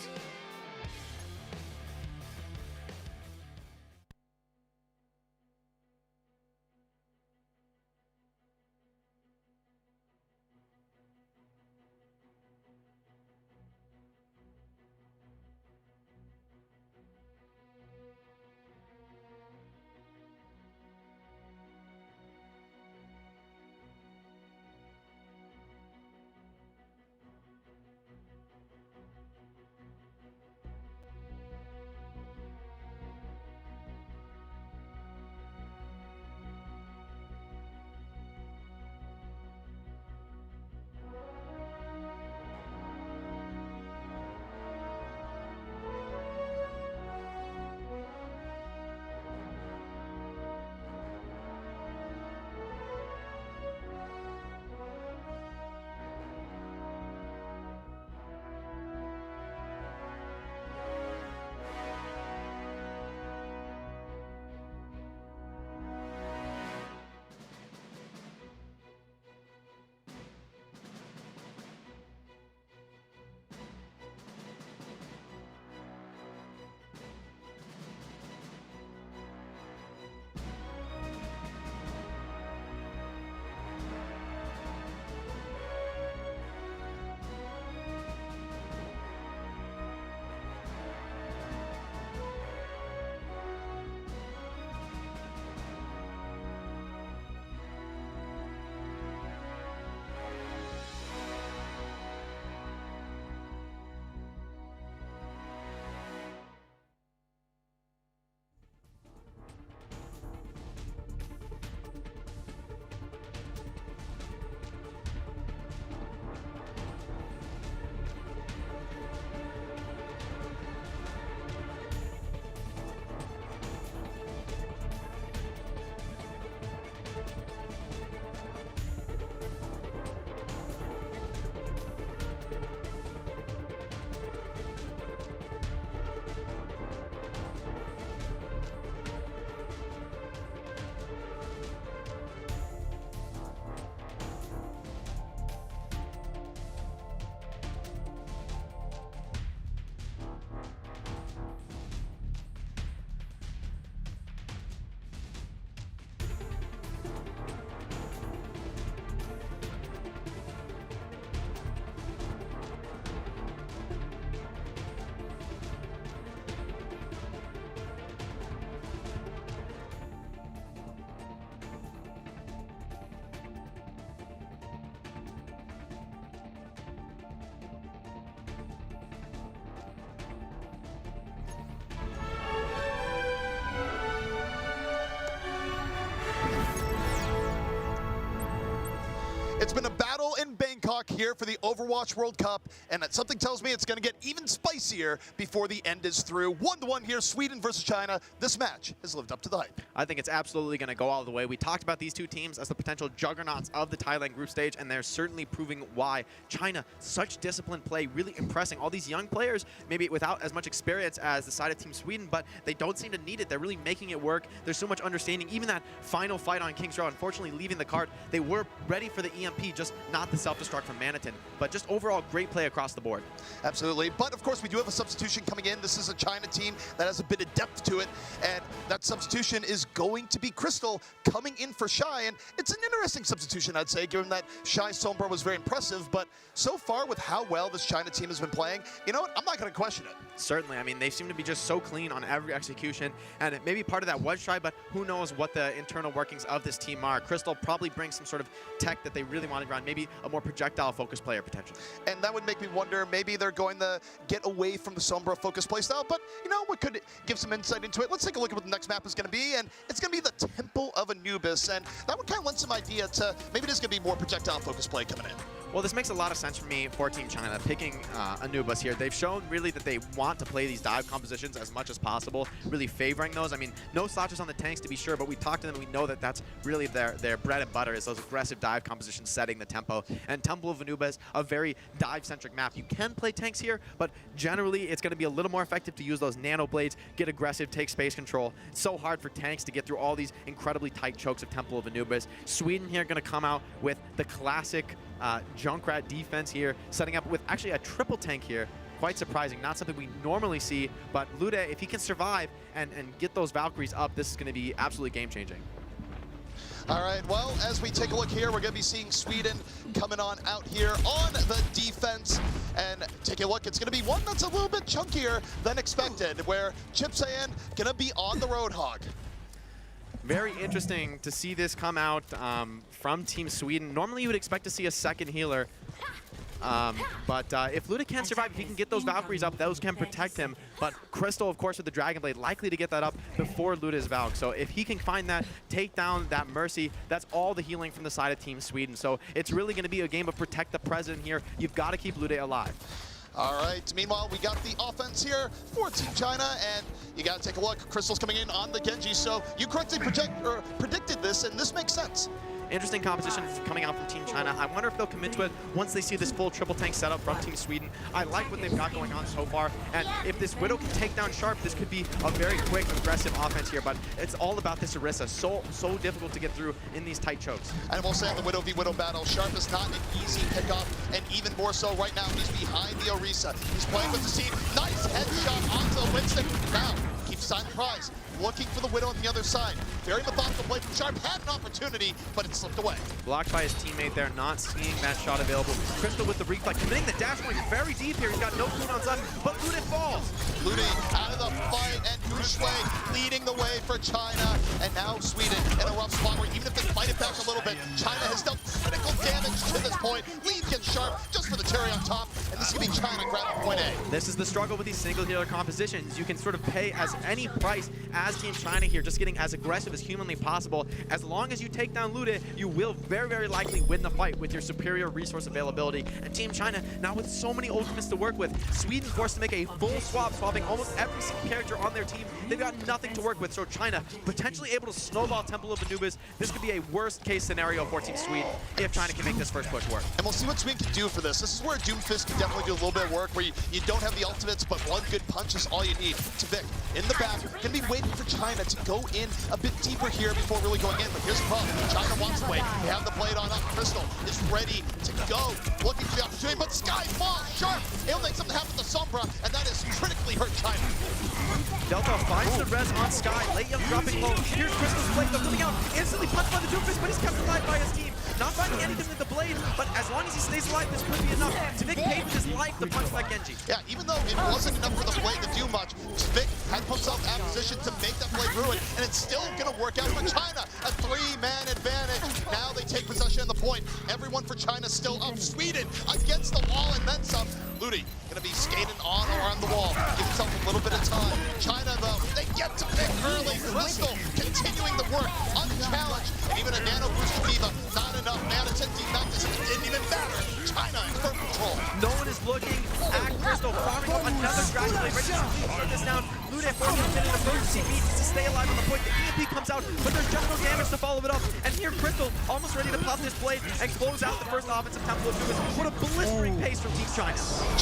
Bangkok here for the Overwatch World Cup, and that something tells me it's going to get even spicier before the end is through. 1-1 here, Sweden versus China. This match has lived up to the hype. I think it's absolutely going to go all the way. We talked about these two teams as the potential juggernauts of the Thailand group stage, and they're certainly proving why. China, such disciplined play, really impressing. All these young players, maybe without as much experience as the side of Team Sweden, but they don't seem to need it. They're really making it work. There's so much understanding. Even that final fight on King's Row, unfortunately leaving the card, they were ready for the EMP, just not the self-destruct from Manitin. But just overall, great play across the board. Absolutely. But of course, we do have a substitution coming in. This is a China team that has a bit of depth to it, and that substitution is going to be Crystal coming in for Shy. And it's an interesting substitution, I'd say, given that Shy's Sombra was very impressive. But so far, with how well this China team has been playing, you know what? I'm not going to question it. Certainly. I mean, they seem to be just so clean on every execution, and maybe part of that was Shy, but who knows what the internal workings of this team are. Crystal probably brings some sort of tech that they really wanted around, maybe a more projectile-focused player, potentially. And that would make me wonder, maybe they're going to get away from the Sombra-focused playstyle, but, you know, what could give some insight into it? Let's take a look at what the next map is going to be, and it's going to be the Temple of Anubis, and that would kind of lend some idea to maybe there's going to be more projectile-focused play coming in. Well, this makes a lot of sense for me for Team China, picking Anubis here. They've shown really that they want to play these dive compositions as much as possible, really favoring those. I mean, no slouches on the tanks to be sure, but we talked to them and we know that that's really their bread and butter is those aggressive dive compositions setting the tempo. And Temple of Anubis, a very dive-centric map. You can play tanks here, but generally it's going to be a little more effective to use those nano blades, get aggressive, take space control. It's so hard for tanks to get through all these incredibly tight chokes of Temple of Anubis. Sweden here going to come out with the classic Junkrat defense here, setting up with actually a triple tank here. Quite surprising, not something we normally see, but Lude, if he can survive and get those Valkyries up, this is going to be absolutely game-changing. All right, well, as we take a look here, we're going to be seeing Sweden coming on out here on the defense. And take a look, it's going to be one that's a little bit chunkier than expected, where Chipsayan going to be on the Roadhog. Very interesting to see this come out from Team Sweden. Normally you would expect to see a second healer, but if Luda can survive, if he can get those Valkyries up, those can protect him. But Crystal, of course, with the Dragon Blade, likely to get that up before Luda's Valk. So if he can find that, take down that Mercy, that's all the healing from the side of Team Sweden. So it's really going to be a game of protect the president here. You've got to keep Luda alive. All right, meanwhile, we got the offense here for Team China, and you got to take a look. Crystal's coming in on the Genji, so you correctly predicted this, and this makes sense. Interesting composition coming out from Team China. I wonder if they'll commit to it once they see this full triple tank setup from Team Sweden. I like what they've got going on so far, and if this Widow can take down Sharp, this could be a very quick, aggressive offense here, but it's all about this Orisa. So difficult to get through in these tight chokes. And we'll say in the Widow v Widow battle, Sharp is not an easy pickoff, and even more so right now, he's behind the Orisa. He's playing with the team. Nice headshot onto the Winston. Now, keeps signing prize. Looking for the Widow on the other side. Very methodical play from Sharp. Had an opportunity, but it slipped away. Blocked by his teammate there, not seeing that shot available. Crystal with the reflect, committing the dash point very deep here. He's got no cooldowns left, but Lude falls. Lude out of the fight, and Ushway leading the way for China. And now Sweden in a rough spot where even if they fight it back a little bit, China has dealt critical damage to this point. Lead gets Sharp just for the cherry on top, and this is going to be China grabbing point A. This is the struggle with these single healer compositions. You can sort of pay as any price as Team China here, just getting as aggressive as humanly possible. As long as you take down Lude, you will very likely win the fight with your superior resource availability. And Team China, now with so many ultimates to work with, Sweden forced to make a full swap, swapping almost every single character on their team. They've got nothing to work with, so China potentially able to snowball Temple of Anubis. This could be a worst case scenario for Team Sweden if China can make this first push work. And we'll see what Sweden can do for this. This is where Doomfist can definitely do a little bit of work, where you don't have the ultimates, but one good punch is all you need. Tvik in the back, gonna be waiting for China to go in a bit deeper here before really going in, but here's the problem. China wants to wait. They have the blade on up. Crystal is ready to go. Looking for the opportunity, but Sky falls. Sharp. He'll make something happen to Sombra, and that has critically hurt China. Delta finds the res on Sky. Late Young dropping low. Here's Crystal's blade though coming out. Instantly punched by the Doomfist, but he's kept alive by his team. Not finding anything with the blade, but as long as he stays alive, this could be enough. Tvik paid with his life to punch that Genji. Yeah, even though it wasn't enough for the blade to do much, Tvik had himself out of position to make that blade ruin, and it's still going to work out for China. A three-man advantage. Now they take possession of the point. Everyone for China still up. Sweden against the wall and then some. Ludi going to be skating on around the wall. Give himself a little bit of time. China, though, they get to pick early. Crystal continuing the work, unchallenged. Even a nano boost to Diva, not enough. Manitin defenses, it didn't even matter. China No one is looking at Crystal, farming up another Dragon Blade, ready to shut this down. Lude forcing him into emergency beats to stay alive on the point. The EMP comes out, but there's just no damage to follow it up. And here Crystal almost ready to pop this blade and close out the first offensive Temple of Anubis. What a blistering pace from Team China.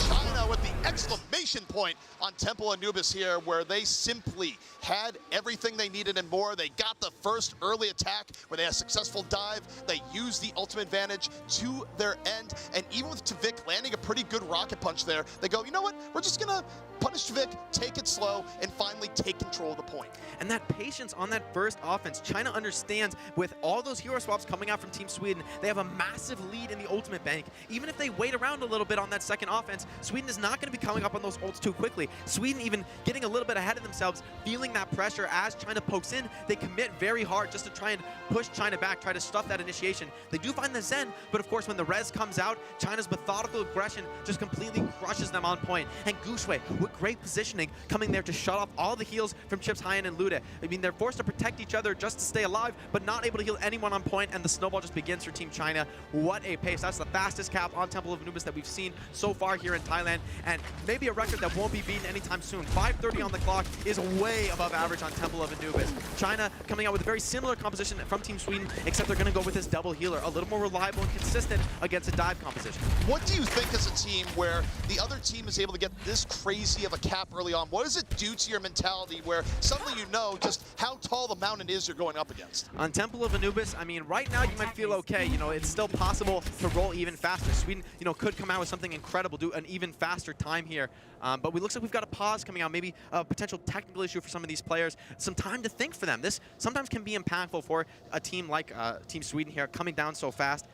China with the exclamation point on Temple Anubis here, where they simply had everything they needed and more. They got the first early attack where they had a successful dive. They used the ultimate advantage to their end. And even with Tvik landing a pretty good rocket punch there, they go, you know what? We're just going to punish Tvik, take it slow, and finally take control of the point. And that patience on that first offense, China understands with all those hero swaps coming out from Team Sweden, they have a massive lead in the ultimate bank. Even if they wait around a little bit on that second offense, Sweden is not going to be coming up on those ults too quickly. Sweden even getting a little bit ahead of themselves, feeling that pressure as China pokes in. They commit very hard just to try and push China back, try to stuff that initiation. They do find the Zen, but of course when the res comes out, China's methodical aggression just completely crushes them on point. And Guxue with great positioning coming there to shut off all the heals from Chips, Hyan, and Lude. I mean, they're forced to protect each other just to stay alive, but not able to heal anyone on point, and the snowball just begins for Team China. What a pace. That's the fastest cap on Temple of Anubis that we've seen so far here in Thailand, and maybe a record that won't be beaten anytime soon. 5:30 on the clock is way above average on Temple of Anubis. China coming out with a very similar composition from Team Sweden, except they're going to go with this double healer, a little more reliable and consistent against a dive composition. What do you think as a team where the other team is able to get this crazy of a cap early on? What does it do to your mentality where suddenly you know just how tall the mountain is you're going up against? On Temple of Anubis, I mean, right now you might feel okay. You know, it's still possible to roll even faster. Sweden, you know, could come out with something incredible, do an even faster time here. But it looks like we've got a pause coming out, maybe a potential technical issue for some of these players. Some time to think for them. This sometimes can be impactful for a team like Team Sweden here, coming down so fast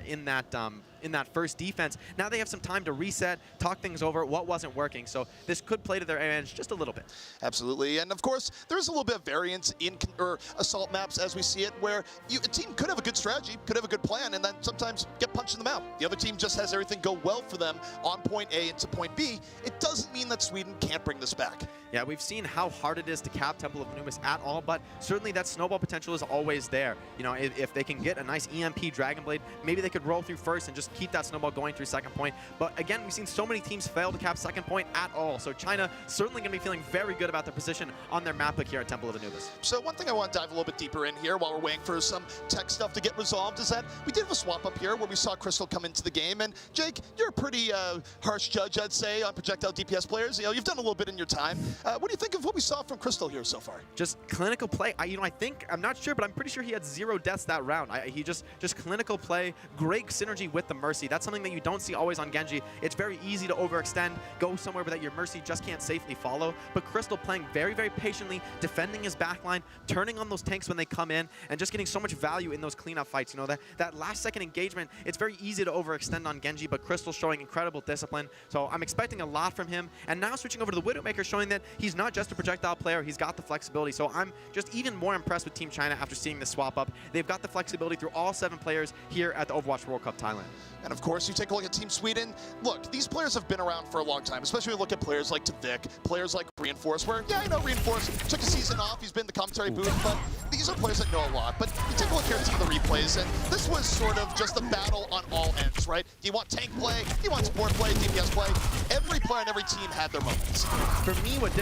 in that first defense. Now they have some time to reset, talk things over, what wasn't working. So this could play to their advantage just a little bit. Absolutely, and of course, there's a little bit of variance in assault maps as we see it, where a team could have a good strategy, could have a good plan, and then sometimes get punched in the mouth. The other team just has everything go well for them on point A into point B. It doesn't mean that Sweden can't bring this back. Yeah, we've seen how hard it is to cap Temple of Anubis at all, but certainly that snowball potential is always there. You know, if they can get a nice EMP Dragon Blade, maybe they could roll through first and just keep that snowball going through second point. But again, we've seen so many teams fail to cap second point at all. So China certainly going to be feeling very good about their position on their map pick here at Temple of Anubis. So one thing I want to dive a little bit deeper in here while we're waiting for some tech stuff to get resolved is that we did have a swap up here where we saw Crystal come into the game. And Jake, you're a pretty harsh judge, I'd say, on projectile DPS players. You know, you've done a little bit in your time. What do you think of what we saw from Crystal here so far? Just clinical play. I'm not sure, but I'm pretty sure he had 0 deaths that round. He just clinical play, great synergy with the Mercy. That's something that you don't see always on Genji. It's very easy to overextend, go somewhere that your Mercy just can't safely follow. But Crystal playing very, very patiently, defending his backline, turning on those tanks when they come in, and just getting so much value in those cleanup fights. You know, that last second engagement, it's very easy to overextend on Genji, but Crystal showing incredible discipline. So I'm expecting a lot from him. And now switching over to the Widowmaker, showing that he's not just a projectile player, he's got the flexibility. So I'm just even more impressed with Team China after seeing this swap up. They've got the flexibility through all 7 players here at the Overwatch World Cup Thailand. And of course, you take a look at Team Sweden. Look, these players have been around for a long time, especially when you look at players like Tvik, players like Reinforce, where, yeah, I know Reinforce took a season off, he's been in the commentary booth, but these are players that know a lot. But you take a look here at some of the replays, and this was sort of just a battle on all ends, right? Do you want tank play? Do you want support play? DPS play? Every player on every team had their moments. For me, what's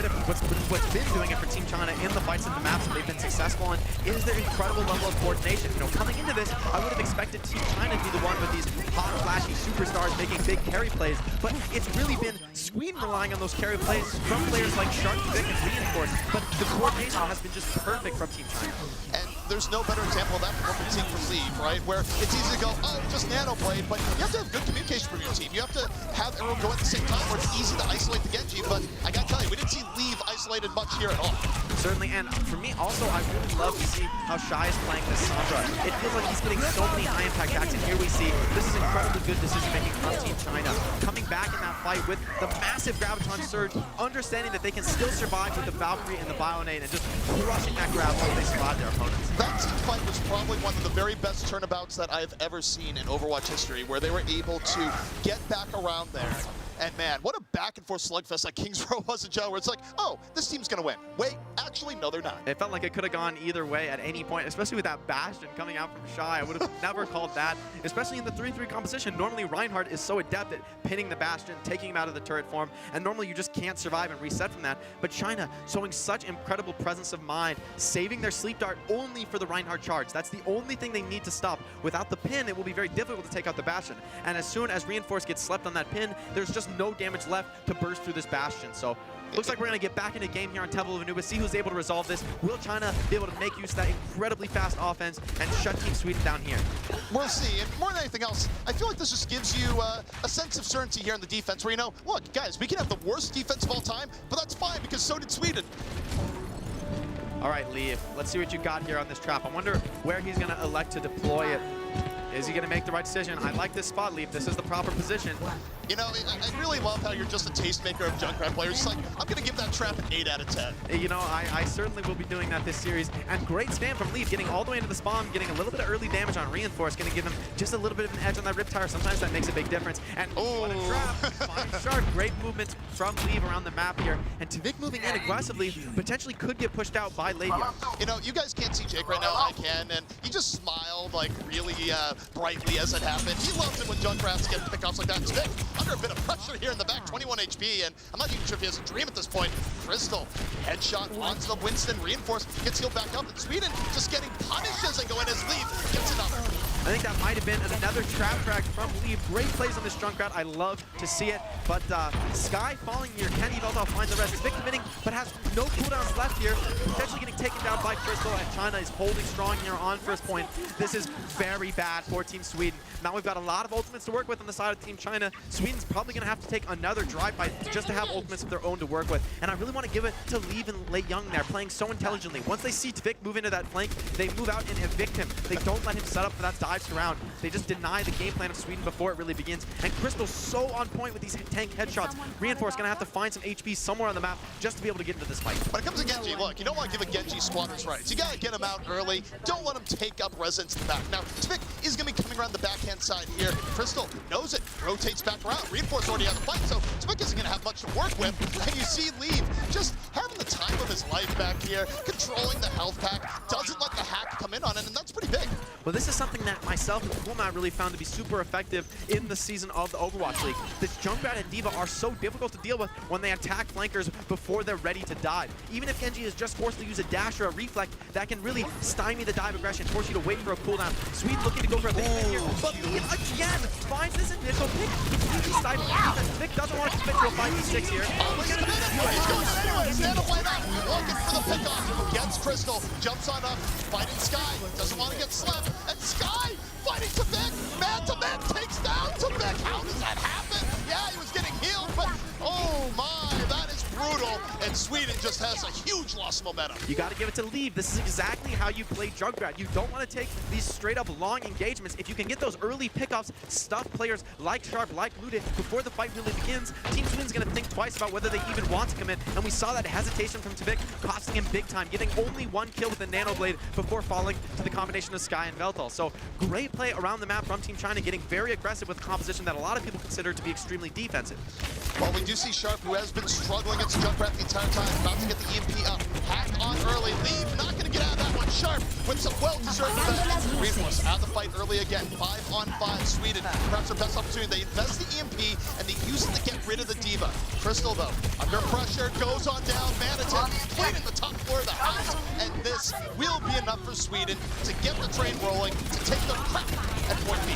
been doing it for Team China in the fights and the maps that they've been successful in is their incredible level of coordination. You know, coming into this, I would have expected Team China to be the one with these hot, flashy superstars making big carry plays, but it's really been Sweden relying on those carry plays from players like Shark, Vic, and Reinforce, but the coordination has been just perfect from Team China. And there's no better example of that than what we've seen from Leave, right? Where it's easy to go, oh, just nano blade, but you have to have good communication from your team. You have to have everyone go at the same time where it's easy to isolate the Genji, but I gotta tell you, we didn't see Leave isolated much here at all. Certainly, and for me also, I really love to see how Shy is playing this Sandra. It feels like he's getting so many high impact attacks, and here we see this is incredibly good decision making from Team China. Coming back in that fight with the massive Graviton Surge, understanding that they can still survive with the Valkyrie and the Bionate, and just crushing that grab while they survive their opponents. That team fight was probably one of the very best turnabouts that I've ever seen in Overwatch history, where they were able to get back around there And man, what a back and forth slugfest that Kings Row was in general, where it's like, oh, this team's gonna win. Wait, actually, no, they're not. It felt like it could have gone either way at any point, especially with that Bastion coming out from Shy. I would have never called that, especially in the 3-3 composition. Normally, Reinhardt is so adept at pinning the Bastion, taking him out of the turret form, and normally you just can't survive and reset from that. But China showing such incredible presence of mind, saving their sleep dart only for the Reinhardt charge. That's the only thing they need to stop. Without the pin, it will be very difficult to take out the Bastion. And as soon as Reinforce gets slept on that pin, there's just no damage left to burst through this Bastion. So looks like we're going to get back into game here on Temple of Anubis, see who's able to resolve this. Will China be able to make use of that incredibly fast offense and shut Team Sweden down here? We'll see. And more than anything else, I feel like this just gives you a sense of certainty here in the defense where, you know, look, guys, we can have the worst defense of all time, but that's fine because so did Sweden. All right, Leaf, let's see what you got here on this trap. I wonder where he's going to elect to deploy it. Is he going to make the right decision? I like this spot, Leaf. This is the proper position. You know, I really love how you're just a tastemaker of Junkrat players. It's like, I'm going to give that trap an 8 out of 10. You know, I certainly will be doing that this series. And great stand from Leaf, getting all the way into the spawn, getting a little bit of early damage on Reinforce, going to give him just a little bit of an edge on that Riptire. Sometimes that makes a big difference. And what a trap. Fine Shark. Great movements from Leaf around the map here. And Tvik moving in aggressively potentially could get pushed out by Labia. You know, you guys can't see Jake right now. I can. And he just smiled, like, really brightly as it happened. He loves it when Junkrats get pickoffs like that. Tvik under a bit of pressure here in the back, 21 HP, and I'm not even sure if he has a dream at this point. Crystal, headshot onto the Winston, Reinforce, gets healed back up, and Sweden just getting punished as they go in as Leaf gets another. I think that might have been another trap frag from Leaf. Great plays on this Junkrat. I love to see it. But Sky falling here. Kenny Veltov finds the rest. Tvik committing, but has no cooldowns left here. Potentially getting taken down by Crystal, and China is holding strong here on first point. This is very bad for Team Sweden. Now we've got a lot of ultimates to work with on the side of Team China. Sweden's probably going to have to take another drive fight just to have ultimates of their own to work with. And I really want to give it to Leave and Lei Young there, playing so intelligently. Once they see Tvik move into that flank, they move out and evict him. They don't let him set up for that dive surround. They just deny the game plan of Sweden before it really begins. And Crystal's so on point with these tank headshots. Reinforce going to have to find some HP somewhere on the map just to be able to get into this fight. When it comes to Genji, look, you don't want to give a Genji squatter's rights. You got to get him out early. Don't let him take up residence in the back. Now, Tvik is going to be coming around the backhand side here. Crystal knows it, rotates back around. Reinforce already out of the fight, so Tvik isn't going to have much to work with. And you see Leave just having the time of his life back here, controlling the health pack, doesn't let the hack come in on it, and that's pretty big. Well, this is something that myself and Coolmat really found to be super effective in the season of the Overwatch League. This Junkrat and D.Va are so difficult to deal with when they attack flankers before they're ready to dive. Even if Genji is just forced to use a dash or a reflect, that can really stymie the dive aggression, force you to wait for a cooldown. Sweden looking to go for a big hit here, but Leave again finds this initial pick. Easy stifle defense. Tvik doesn't want to commit to a 5v6 here. Look at it. He's going anyway. Stand up, light up. Looking for the pickoff. Gets Crystal. Jumps on up. Fighting Sky. Doesn't want to get slapped. And Sky fighting Tvik. Man to man takes down Tvik. How does that happen? Yeah, he was getting healed, but oh my, that is brutal. And Sweden just has a huge loss of momentum. You got to give it to Leave. This is exactly how you play Junkrat. You don't want to take these straight up long engagements. If you can get those early pickoffs, stuff players like Sharp, like Looted, before the fight really begins, Team Sweden's going to think twice about whether they even want to commit. And we saw that hesitation from Tvik costing him big time, getting only one kill with the Nano Blade before falling to the combination of Sky and Veltal. So great play around the map from Team China, getting very aggressive with a composition that a lot of people consider to be extremely defensive. Well, we do see Sharp, who has been struggling against Junkrat the entire time, about to get the EMP up. Hacked on early. Leave, not going to get out of that one. Sharp with some well-deserved revenge. Reinforce out of the fight early again. 5-on-5 Sweden. Perhaps their best opportunity. They invest the EMP, and they use it to get rid of the D.Va. Crystal, though, under pressure, goes on down. Manatin played in the top floor of the house, and this will be enough for Sweden to get the train rolling, to take the crap at point B.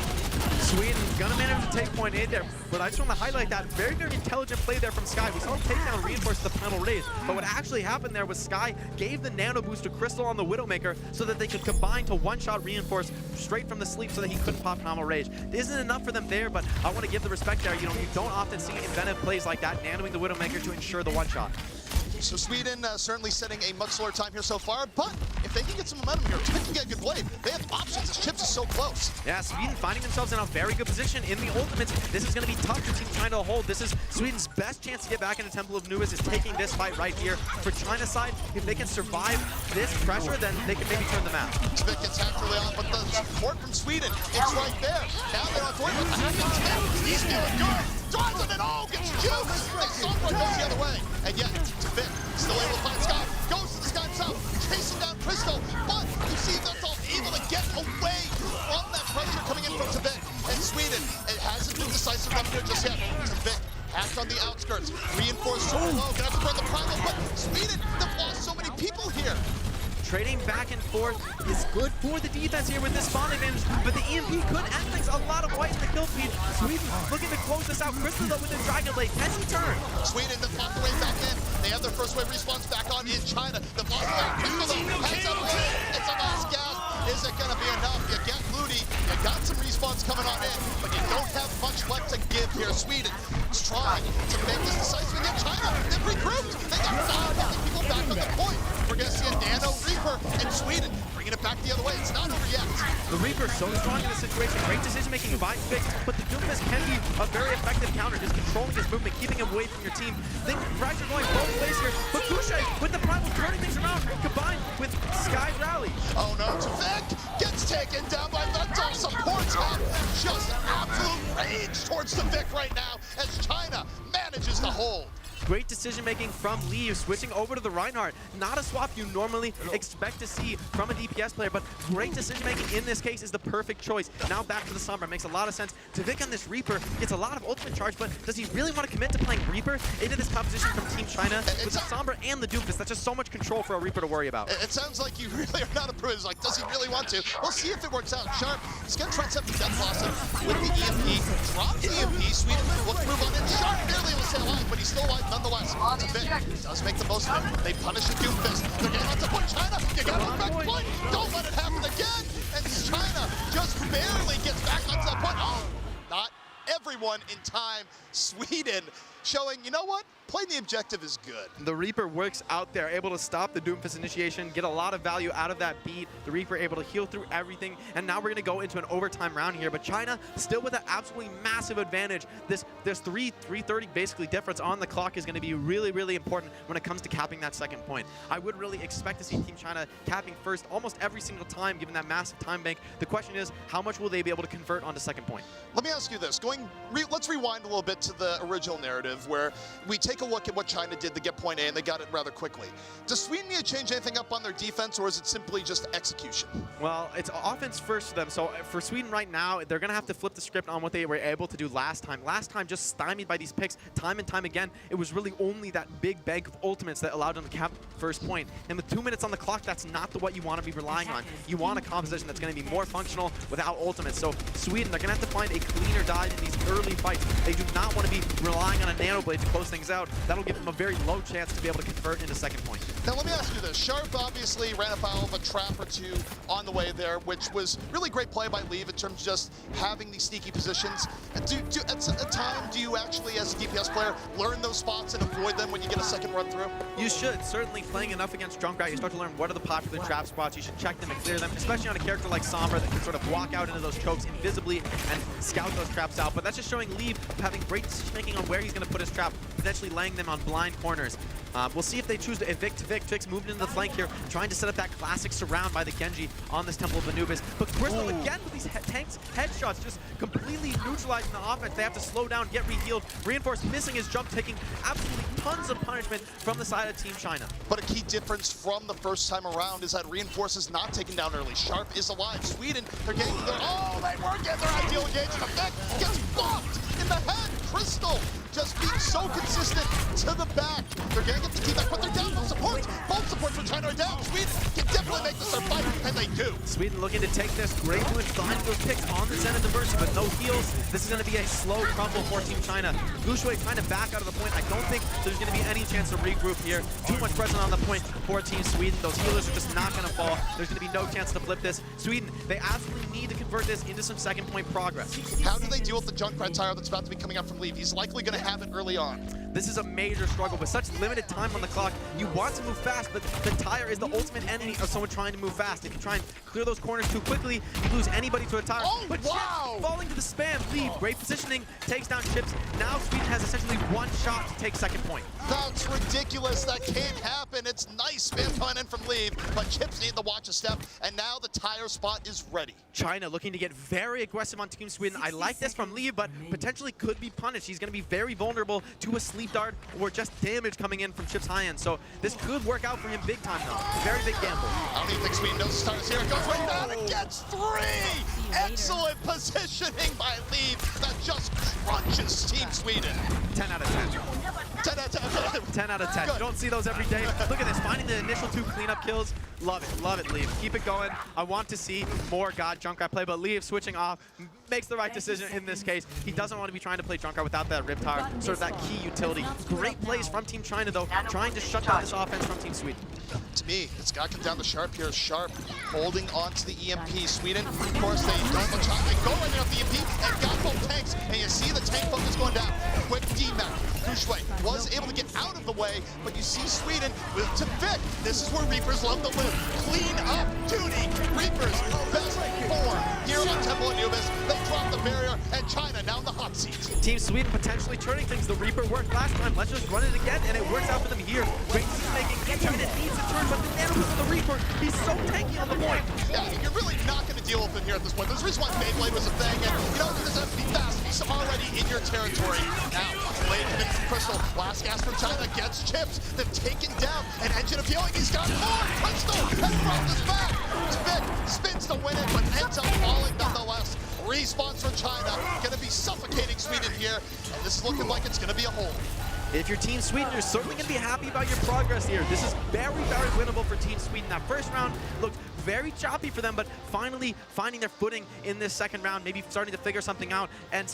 Sweden gonna manage to take point A there, but I just want to highlight that very, very intelligent play there from Sky. We saw him take down Reinforce the panel raise, but what actually happened there was Sky gave the nano boost to Crystal on the Widowmaker so that they could combine to one-shot Reinforce straight from the sleep so that he couldn't pop Primal Rage. It isn't enough for them there, but I want to give the respect there. You know, you don't often see inventive plays like that, nanoing the Widowmaker to ensure the one-shot. So Sweden certainly setting a much slower time here so far, but if they can get some momentum here, if they can get a good blade, they have options. This Chips is so close. Yeah, Sweden finding themselves in a very good position in the ultimates. This is going to be tough for Team China to hold. This is Sweden's best chance to get back into Temple of Anubis, is taking this fight right here. For China's side, if they can survive this pressure, then they can maybe turn the map. Tvik gets hacked early on, but the support from Sweden, it's right there. Now they're on board with the hack and He's feeling good. drives it, and gets juked! And Sombra goes the other way. And yet, Vic still able to find Sky, goes to the Sky himself, chasing down Crystal, but you see that's all able to get away from that pressure coming in from Vic. And Sweden, it hasn't been decisive enough here just yet. Vic hacked on the outskirts, reinforced super low, gonna have to burn the primal, but Sweden, they've lost so many people here. Trading back and forth is good for the defense here with this spawn advantage, but the EMP could end things. A lot of white in the kill feed. Sweden looking to close this out. Crystal though with the Dragon Blade. Can he turn? Sweden, they fought their way back in. They have their first wave respawns back on in China. The lost away. Crystal though heads up away. It's a last gas. Is it gonna be enough? You get Moody, you got some respawns coming on in, but you don't have much left to give here. Sweden is trying to make this decisive again. China, they've regrouped. They got 5,000 people back on the point. We're gonna see a Nano Reaper and Sweden bringing it back the other way. It's not over yet. The Reaper so strong in this situation. Great decision making by Fix, but the Doomfist can be a very effective counter, just controlling his movement, keeping him away from your team. Think frags are going both ways here, but Boucher with the primal turning things around, combined with Sky's rally. Oh no, Vic gets taken down by Vector. Support top, just absolute rage towards the Vic right now as China manages to hold. Great decision making from Lee, switching over to the Reinhardt. Not a swap you normally expect to see from a DPS player, but great decision making in this case is the perfect choice. Now back to the Sombra, makes a lot of sense. Vic on this Reaper gets a lot of ultimate charge, but does he really want to commit to playing Reaper into this composition from Team China with the Sombra and the Doomfist? That's just so much control for a Reaper to worry about. It sounds like you really are not approved. Like, does he really want to? We'll see if it works out. Sharp, he's going to try and set the Death Blossom with the EMP. Drops the EMP. Sweden looks to move on in. Sharp barely able to stay alive, but he's still alive nonetheless. Vic does make the most of it. They punish the Doomfist. They're getting lots of point. China, you got to back point. Don't let it happen again. And China just barely gets back onto that point. Oh, not everyone in time. Sweden showing, you know what? Playing the objective is good. The Reaper works out there, able to stop the Doomfist initiation, get a lot of value out of that beat. The Reaper able to heal through everything, and now we're going to go into an overtime round here. But China still with an absolutely massive advantage. This 3:30 basically difference on the clock is going to be really, really important when it comes to capping that second point. I would really expect to see Team China capping first almost every single time, given that massive time bank. The question is, how much will they be able to convert onto second point? Let me ask you this. Let's rewind a little bit to the original narrative where we take a look at what China did to get point A, and they got it rather quickly. Does Sweden need to change anything up on their defense, or is it simply just execution? Well, it's offense first for them. So for Sweden right now, they're going to have to flip the script on what they were able to do last time. Last time, just stymied by these picks time and time again. It was really only that big bank of ultimates that allowed them to cap first point. And with 2 minutes on the clock, that's not what you want to be relying on. You want a composition that's going to be more functional without ultimates. So Sweden, they're going to have to find a cleaner dive in these early fights. They do not want to be relying on a Nano Blade to close things out. That'll give them a very low chance to be able to convert into second point. Now let me ask you this. Sharp obviously ran afoul of a trap or two on the way there, which was really great play by Leave in terms of just having these sneaky positions. At a time, do you actually, as a DPS player, learn those spots and avoid them when you get a second run through? You should. Certainly playing enough against Junkrat, you start to learn what are the popular trap spots. You should check them and clear them, especially on a character like Sombra that can sort of walk out into those chokes invisibly and scout those traps out. But that's just showing Leave having great decision making on where he's going to put his trap, potentially laying them on blind corners. We'll see if they choose to evict Vic. Vic's moving into the flank here, trying to set up that classic surround by the Genji on this Temple of Anubis. But Crystal again with these tanks headshots, just completely neutralizing the offense. They have to slow down, get re-healed. Reinforce missing his jump, taking absolutely tons of punishment from the side of Team China. But a key difference from the first time around is that Reinforce is not taken down early. Sharp is alive. Sweden, they're getting their, they were getting their ideal engagement. Vic gets bopped in the head. Crystal just being so consistent to the back. They're getting up the team back, but they're down. No support. Both supports for China are down. Sweden can definitely make this their fight, and they do. Sweden looking to take this. Great move, find those picks on the Zenith Diversion, but no heals. This is going to be a slow crumble for Team China. Gushui trying to back out of the point. I don't think there's going to be any chance to regroup here. Too much pressure on the point for Team Sweden. Those healers are just not going to fall. There's going to be no chance to flip this. Sweden, they absolutely need to convert this into some second point progress. How do they deal with the Junkrat tire that's about to be coming up from Leave? He's likely going to have it early on. This is a major struggle. With such limited time on the clock, you want to move fast, but the tire is the ultimate enemy of someone trying to move fast. If you try and clear those corners too quickly, you lose anybody to a tire. But wow! Chips falling to the spam. Leave. Great positioning. Takes down Chips. Now Sweden has essentially one shot to take second point. That's ridiculous. That can't happen. It's nice spam coming in from Leave, but Chips need to watch a step, and now the tire spot is ready. China looking to get very aggressive on Team Sweden. I like this from Lee, but potentially could be punished. He's going to be very vulnerable to a sleep dart or just damage coming in from Chip's high end. So this could work out for him big time, though. Very big gamble. I don't even think Sweden knows the stars here. It goes right down and gets 3! Excellent positioning by Lee that just crunches Team Sweden. 10 out of 10. 10 out of 10. 10 out of 10. Good. You don't see those every day. Look at this, finding the initial 2 cleanup kills. Love it, Leave. Keep it going. I want to see more God Junkrat play, but Leave switching off makes the right decision in this case. He doesn't want to be trying to play Junkrat without that Riptide, sort of that key utility. Great plays from Team China, though, trying to shut down this offense from Team Sweden. To me, it's got to come down to Sharp here. Sharp holding on to the EMP. Sweden, of course, they don't have a shot. They go right there off the EMP and got both tanks. And you see the tank focus going down. Quick D-Mac. Gushue was able to get out of the way, but you see Sweden with Tavik. This is where Reapers love to live. Clean up duty. Reapers, best form here on Temple Anubis. They drop the barrier, and China now in the hot seat. Team Sweden potentially turning things. The Reaper worked last time. Let's just run it again, and it works out for them here. Great team making. China needs a turn, but the Nanos of the Reaper, he's so tanky on the point. Yeah, you're really not going to deal with him here at this point. There's a reason why Beyblade was a thing, and you know, this has to be fast. He's already in your territory. Now, Blade hits Crystal. Last gas from China gets chipped. They've taken down an engine of healing. He's got more. Crystal has brought this back. Vic spins to win it, but ends up falling nonetheless. Respawns from China. Going to be suffocating Sweden here, and this is looking like it's going to be a hold. If you're Team Sweden, you're certainly going to be happy about your progress here. This is very, very winnable for Team Sweden. That first round looked very choppy for them, but finally finding their footing in this second round, maybe starting to figure something out, and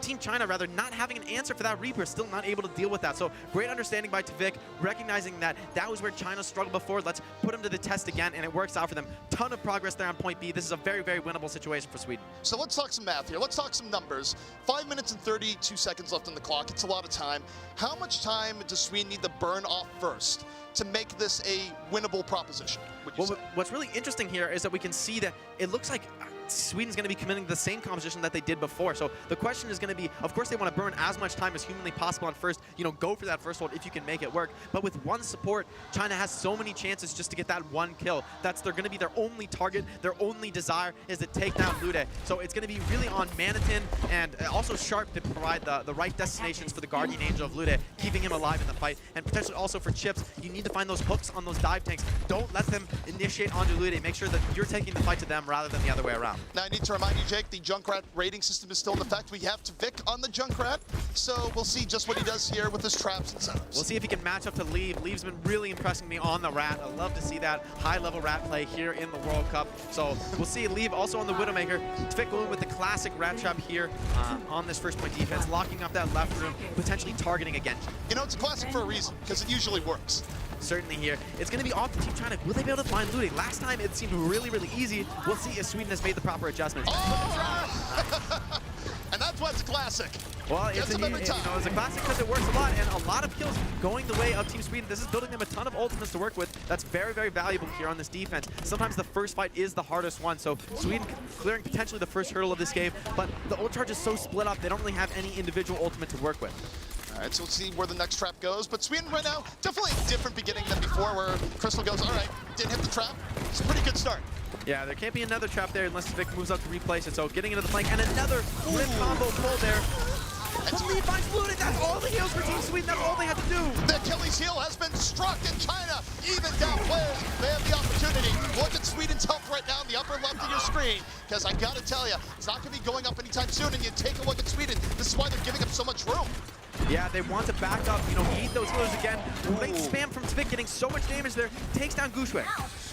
Team China, rather, not having an answer for that Reaper, still not able to deal with that. So great understanding by Tavik, recognizing that that was where China struggled before. Let's put them to the test again, and it works out for them. Ton of progress there on point B. This is a very, very winnable situation for Sweden. So let's talk some math here. Let's talk some numbers. 5 minutes and 32 seconds left on the clock. It's a lot of time. How much time does Sweden need to burn off first to make this a winnable proposition? Well, what's really interesting here is that we can see that it looks like Sweden's going to be committing the same composition that they did before. So the question is going to be, of course, they want to burn as much time as humanly possible on first, go for that first hold if you can make it work. But with one support, China has so many chances just to get that one kill. They're going to be their only target, their only desire is to take down Lude. So it's going to be really on Manitin and also Sharp to provide the right destinations for the Guardian Angel of Lude, keeping him alive in the fight. And potentially also for Chips, you need to find those hooks on those dive tanks. Don't let them initiate onto Lude. Make sure that you're taking the fight to them rather than the other way around. Now, I need to remind you, Jake, the Junkrat rating system is still in effect. We have Tavik on the Junkrat, so we'll see just what he does here with his traps and setups. We'll see if he can match up to Leave. Leave's been really impressing me on the Rat. I love to see that high-level Rat play here in the World Cup. So we'll see Leave also on the Widowmaker. Tavik going with the classic Rat trap here on this first point defense, locking up that left room, potentially targeting again. You know, it's a classic for a reason, because it usually works. Certainly here. It's going to be off to Team China. Will they be able to find Lude? Last time it seemed really, really easy. We'll see if Sweden has made the proper adjustments. Oh! And that's why it's a classic. Well, it's a classic because it works a lot, and a lot of kills going the way of Team Sweden. This is building them a ton of ultimates to work with. That's very, very valuable here on this defense. Sometimes the first fight is the hardest one, so Sweden clearing potentially the first hurdle of this game, but the ult charge is so split up, they don't really have any individual ultimate to work with. All right, so we'll see where the next trap goes. But Sweden right now, definitely a different beginning than before, where Crystal goes, all right, didn't hit the trap. It's a pretty good start. Yeah, there can't be another trap there unless Vic moves up to replace it. So getting into the flank, and another rip combo pull there. And Lead finds Lude. That's all the heals for Team Sweden. That's all they have to do. The Achilles heel has been struck in China. Even down players, they have the opportunity. Look at Sweden's health right now in the upper left of your screen. Because I got to tell you, it's not going to be going up anytime soon. And you take a look at Sweden. This is why they're giving up so much room. Yeah, they want to back up, eat those healers again. Great spam from Tavik, getting so much damage there. Takes down Gushue.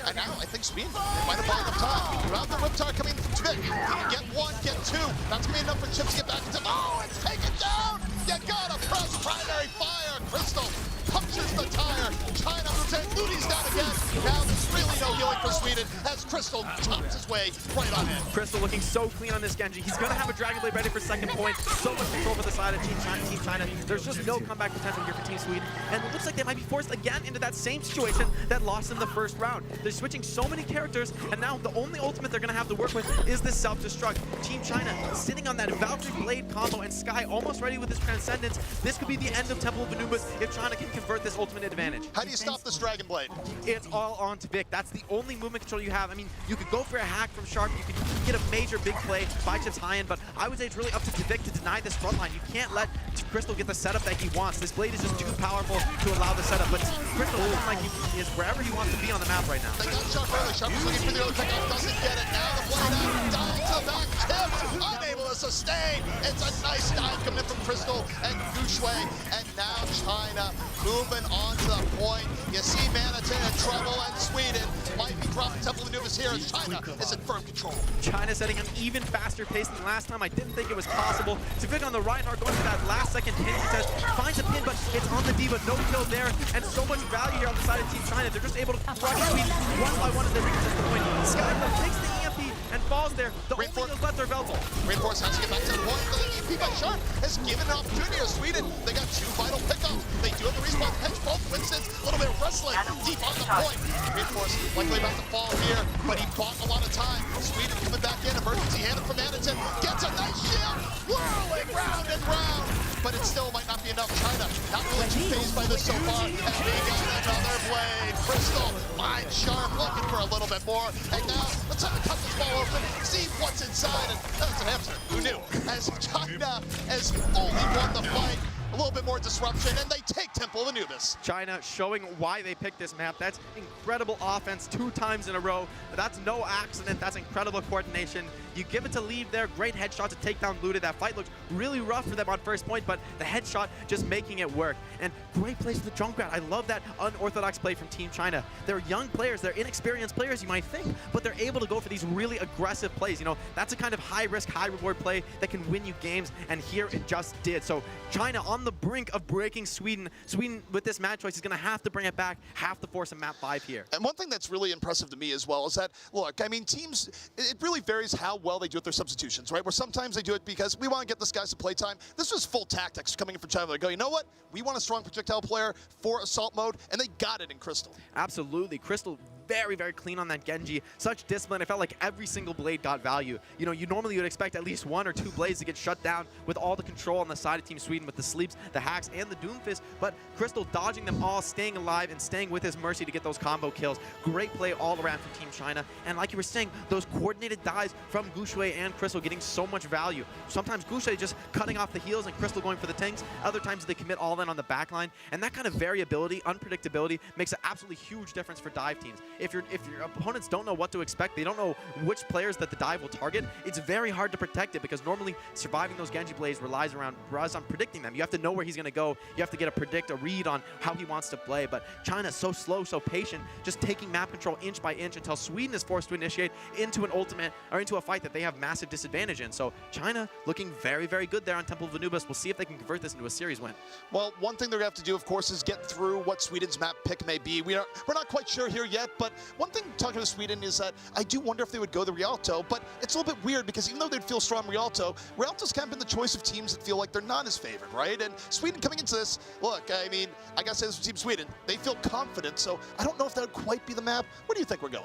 And now I think Sweden, they might have bought enough time. Around the Riptide coming from Tavik. Get one, get two. That's going to be enough for Chips to get back into. Oh, it's taken down! You gotta press primary fire. Crystal punctures the tire. China moves in. Ludi's down again. Now there's really no healing for Sweden as Crystal chops his way right on in. Crystal looking so clean on this Genji. He's going to have a Dragon Blade ready for second point. So much control for the side of Team China. There's just no comeback potential here for Team Sweden. And it looks like they might be forced again into that same situation that lost them the first round. They're switching so many characters, and now the only ultimate they're going to have to work with is this self-destruct. Team China sitting on that Valkyrie Blade combo, and Sky almost ready with his Transcendence. This could be the end of Temple of Anubis if China can convert this ultimate advantage. How do you stop this Dragon Blade? It's all on Tavik. That's the only move movement control you have, I mean, you could go for a hack from Sharp, you could get a major big play by Chips high end, but I would say it's really up to Vic to deny this front line. You can't let Crystal get the setup that he wants. This blade is just too powerful to allow the setup, but Crystal looking like he is wherever he wants to be on the map right now. They got Sharp early. Sharp is looking for the early pickup, doesn't get it. Now the blade out, dive to the back, Chips unable to sustain. It's a nice dive coming in from Crystal and Gushui, and now China moving on to the point. You see Manitin in trouble, and Sweden might be dropping Temple of Anubis here as China is in firm control. China setting an even faster pace than last time. I didn't think it was possible. Vic on the Reinhardt going for that last second pin contest. Finds a pin, but it's on the D, but no kill there. And so much value here on the side of Team China. They're just able to crush Sweden one by one as they reach this point. Skyler takes the EMP and falls there. The only thing that's left are Veltal. Reinforce has to get back to the point. The EP by Sharp has given an opportunity to Sweden. They got 2 vital pickups. They do have the respawn hedge both Winston's. A little bit of wrestling deep on the point. Reinforce likely about to fall here, but he bought a lot of time. Sweden coming back in. Emergency handed from Anderson. Gets a nice shield. Whirling round and round. But it still might not be enough. China not really too phased by this so far. And they got another blade. Crystal finds Sharp looking for a little bit more. And now let's have to cut this ball open, see what's inside. And that's an hamster. Who knew? As China has fully won the fight. A little bit more disruption, and they take Temple of Anubis. China showing why they picked this map. That's incredible offense 2 times in a row. That's no accident. That's incredible coordination. You give it to Lead there. Great headshot to take down Looted. That fight looked really rough for them on first point, but the headshot just making it work. And great plays for the Junkrat. I love that unorthodox play from Team China. They're young players. They're inexperienced players, you might think, but they're able to go for these really aggressive plays. You know, that's a kind of high-risk, high-reward play that can win you games, and here it just did. So China on the brink of breaking Sweden. Sweden, with this match choice, is going to have to bring it back, have to force a map 5 here. And one thing that's really impressive to me as well is that, look, I mean, teams, it really varies how well they do with their substitutions, right? Where sometimes they do it because we want to get this guys to play time. This was full tactics coming in from China. They go, you know what? We want a strong projectile player for assault mode, and they got it in Crystal. Absolutely. Crystal very, very clean on that Genji. Such discipline. I felt like every single blade got value. You know, you normally would expect at least 1 or 2 blades to get shut down with all the control on the side of Team Sweden with the sleeps, the hacks, and the Doomfist, but Crystal dodging them all, staying alive, and staying with his mercy to get those combo kills. Great play all around from Team China, and like you were saying, those coordinated dives from Gushui and Crystal getting so much value. Sometimes Gushui just cutting off the heels and Crystal going for the tanks. Other times they commit all in on the backline, and that kind of variability, unpredictability, makes an absolutely huge difference for dive teams. If your opponents don't know what to expect, they don't know which players that the dive will target, it's very hard to protect it because normally surviving those Genji blades relies on predicting them. You have to know where he's going to go. You have to get a read on how he wants to play. But China's so slow, so patient, just taking map control inch by inch until Sweden is forced to initiate into an ultimate or into a fight that they have massive disadvantage in. So China looking very, very good there on Temple of Anubis. We'll see if they can convert this into a series win. Well, one thing they're going to have to do, of course, is get through what Sweden's map pick may be. We're not quite sure here yet, but one thing talking to Sweden is that I do wonder if they would go the Rialto, but it's a little bit weird because even though they'd feel strong Rialto's kind of been the choice of teams that feel like they're not as favored, right? And Sweden coming into this, look, I mean, I gotta say this for Team Sweden, they feel confident, so I don't know if that would quite be the map. Where do you think we're going?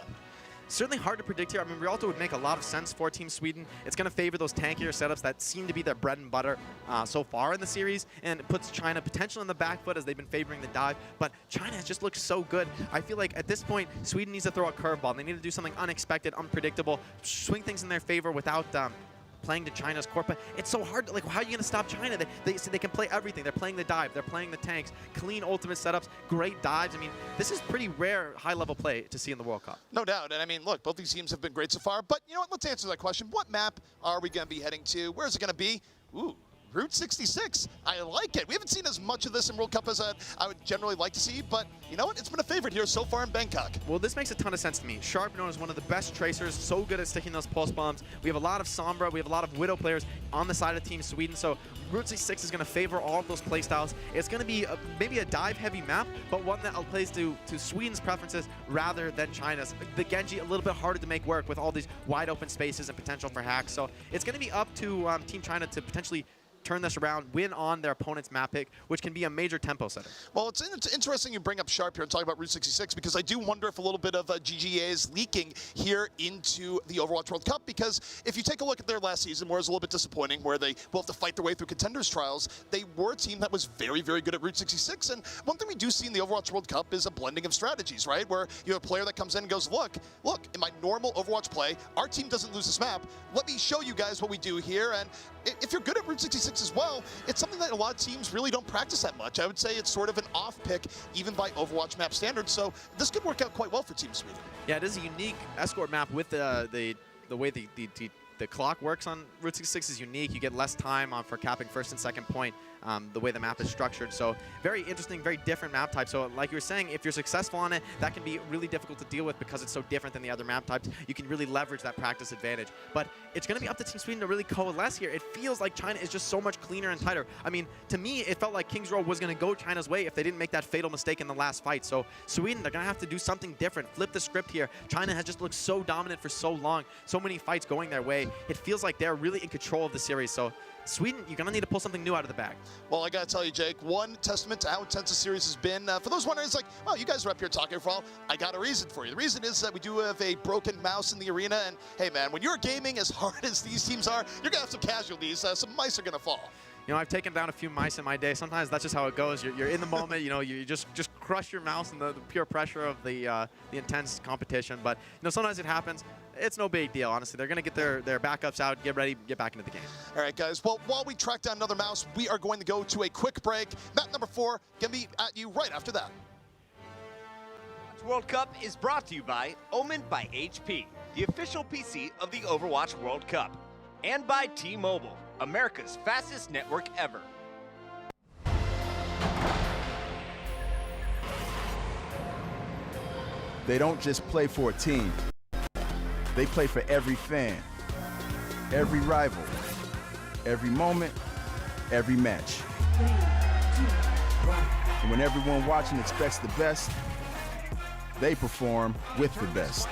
Certainly hard to predict here. I mean, Rialto would make a lot of sense for Team Sweden. It's going to favor those tankier setups that seem to be their bread and butter so far in the series, and it puts China potentially on the back foot as they've been favoring the dive. But China has just looked so good. I feel like at this point, Sweden needs to throw a curveball. They need to do something unexpected, unpredictable, swing things in their favor without playing to China's core, but it's so hard. Like, how are you going to stop China? They can play everything. They're playing the dive. They're playing the tanks. Clean ultimate setups. Great dives. I mean, this is pretty rare high-level play to see in the World Cup. No doubt. And I mean, look, both these teams have been great so far. But you know what? Let's answer that question. What map are we going to be heading to? Where is it going to be? Ooh. Route 66. I like it. We haven't seen as much of this in World Cup as I would generally like to see, but you know what? It's been a favorite here so far in Bangkok. Well, this makes a ton of sense to me. Sharp, known as one of the best tracers, so good at sticking those pulse bombs. We have a lot of Sombra, we have a lot of Widow players on the side of Team Sweden, so Route 66 is going to favor all of those playstyles. It's going to be maybe a dive-heavy map, but one that plays to Sweden's preferences rather than China's. The Genji a little bit harder to make work with all these wide open spaces and potential for hacks, so it's going to be up to Team China to potentially turn this around, win on their opponent's map pick, which can be a major tempo setter. Well, it's interesting you bring up Sharp here and talk about Route 66, because I do wonder if a little bit of GGA is leaking here into the Overwatch World Cup, because if you take a look at their last season, where it was a little bit disappointing, where they will have to fight their way through contenders trials, they were a team that was very, very good at Route 66. And one thing we do see in the Overwatch World Cup is a blending of strategies, right? Where you have a player that comes in and goes, look, in my normal Overwatch play, our team doesn't lose this map. Let me show you guys what we do here. And if you're good at Route 66 as well, it's something that a lot of teams really don't practice that much. I would say it's sort of an off pick, even by Overwatch map standards. So this could work out quite well for Team Sweden. Yeah, it is a unique escort map with the way the clock works on Route 66 is unique. You get less time for capping first and second point, the way the map is structured. So very interesting, very different map type. So like you were saying, if you're successful on it, that can be really difficult to deal with because it's so different than the other map types. You can really leverage that practice advantage. But it's going to be up to Team Sweden to really coalesce here. It feels like China is just so much cleaner and tighter. I mean, to me, it felt like Kings Row was going to go China's way if they didn't make that fatal mistake in the last fight. So Sweden, they're going to have to do something different, flip the script here. China has just looked so dominant for so long, so many fights going their way. It feels like they're really in control of the series. So Sweden, you're going to need to pull something new out of the bag. Well, I got to tell you, Jake, one testament to how intense the series has been. For those wondering, it's like, well, you guys are up here talking for all. I got a reason for you. The reason is that we do have a broken mouse in the arena. And, hey, man, when you're gaming as hard as these teams are, you're going to have some casualties. Some mice are going to fall. You know, I've taken down a few mice in my day. Sometimes that's just how it goes. You're in the moment. You know, you just crush your mouse in the pure pressure of the intense competition. But, you know, sometimes it happens. It's no big deal, honestly. They're going to get their backups out, get ready, get back into the game. All right, guys. Well, while we track down another mouse, we are going to go to a quick break. Map number 4 going to be at you right after that. World Cup is brought to you by Omen by HP, the official PC of the Overwatch World Cup, and by T-Mobile, America's fastest network ever. They don't just play for a team. They play for every fan, every rival, every moment, every match. And when everyone watching expects the best, they perform with the best.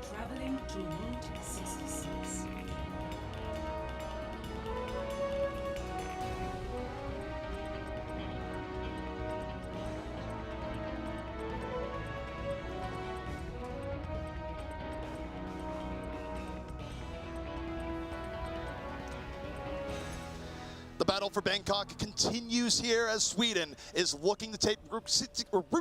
Traveling to Route 66. The battle for Bangkok continues here as Sweden is looking to take Route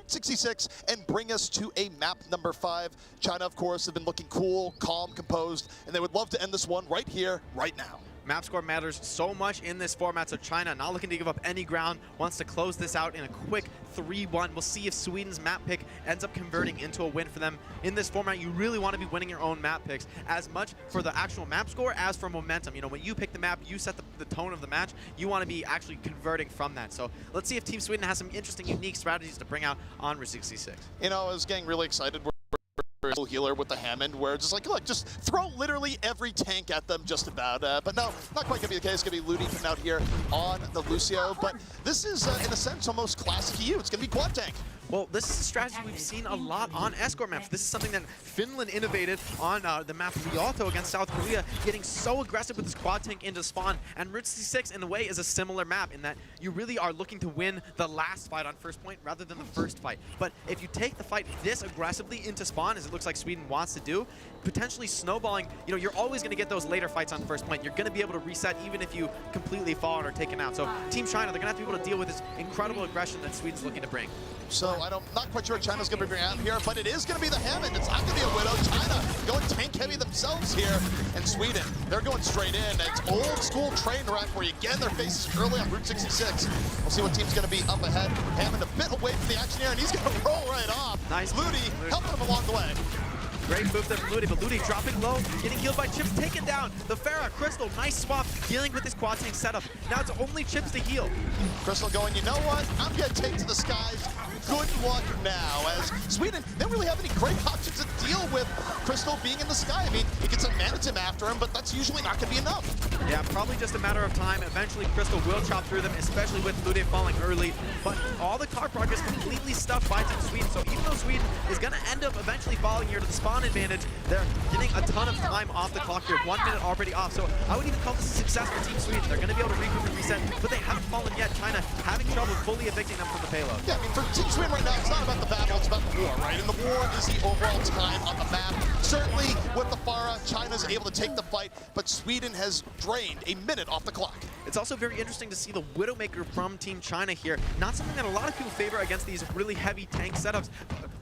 66 and bring us to a map number 5. China, of course, have been looking cool, calm, composed, and they would love to end this one right here, right now. Map score matters so much in this format, so China not looking to give up any ground, wants to close this out in a quick 3-1. We'll see if Sweden's map pick ends up converting into a win for them. In this format, you really want to be winning your own map picks, as much for the actual map score as for momentum. You know, when you pick the map, you set the tone of the match. You want to be actually converting from that. So let's see if Team Sweden has some interesting, unique strategies to bring out on Route 66. You know, I was getting really excited. Healer with the Hammond, where it's just like, look, just throw literally every tank at them just about. But no, not quite going to be the case. It's going to be Ludi coming out here on the Lucio. But this is, in a sense, almost classic EU. It's going to be quad tank. Well, this is a strategy we've seen a lot on escort maps. This is something that Finland innovated on the map Rialto against South Korea, getting so aggressive with this quad tank into spawn. And Route 66, in a way, is a similar map in that you really are looking to win the last fight on first point rather than the first fight. But if you take the fight this aggressively into spawn, as it looks looks like Sweden wants to do, potentially snowballing, you know, you're always going to get those later fights on first point. You're going to be able to reset even if you completely fall and are taken out. So Team China, they're going to have to be able to deal with this incredible aggression that Sweden's looking to bring. So not quite sure what China's going to bring out here, but it is going to be the Hammond. It's not going to be a Widow. China going tank heavy themselves here. And Sweden, they're going straight in. It's old school train wreck where you get in their faces early on Route 66. We'll see what team's going to be up ahead. Hammond a bit away from the action here, and he's going to roll right off. Nice. Ludi helping him along the way. Great move there from Ludi, but Ludi dropping low, getting healed by Chips, taken down. The Farah, Crystal, nice swap, dealing with this quad tank setup. Now it's only Chips to heal. Crystal going, you know what? I'm going to take to the skies. Good luck now, as Sweden, they don't really have any great options to deal with Crystal being in the sky. I mean, he gets a Manitim after him, but that's usually not going to be enough. Yeah, probably just a matter of time. Eventually, Crystal will chop through them, especially with Ludi falling early. But all the car progress completely stuffed by Team Sweden. So even though Sweden is going to end up eventually falling here to the spawn advantage, they're getting a ton of time off the clock here. 1 minute already off. So I would even call this a success for Team Sweden. They're going to be able to regroup and reset, but they haven't fallen yet. China having trouble fully evicting them from the payload. Yeah, I mean, for Team Sweden right now, it's not about the battle, it's about the war, right? And the war is the overall time on the map. Certainly, with the Farah, China's able to take the fight, but Sweden has drained a minute off the clock. It's also very interesting to see the Widowmaker from Team China here. Not something that a lot of people favor against these really heavy tank setups,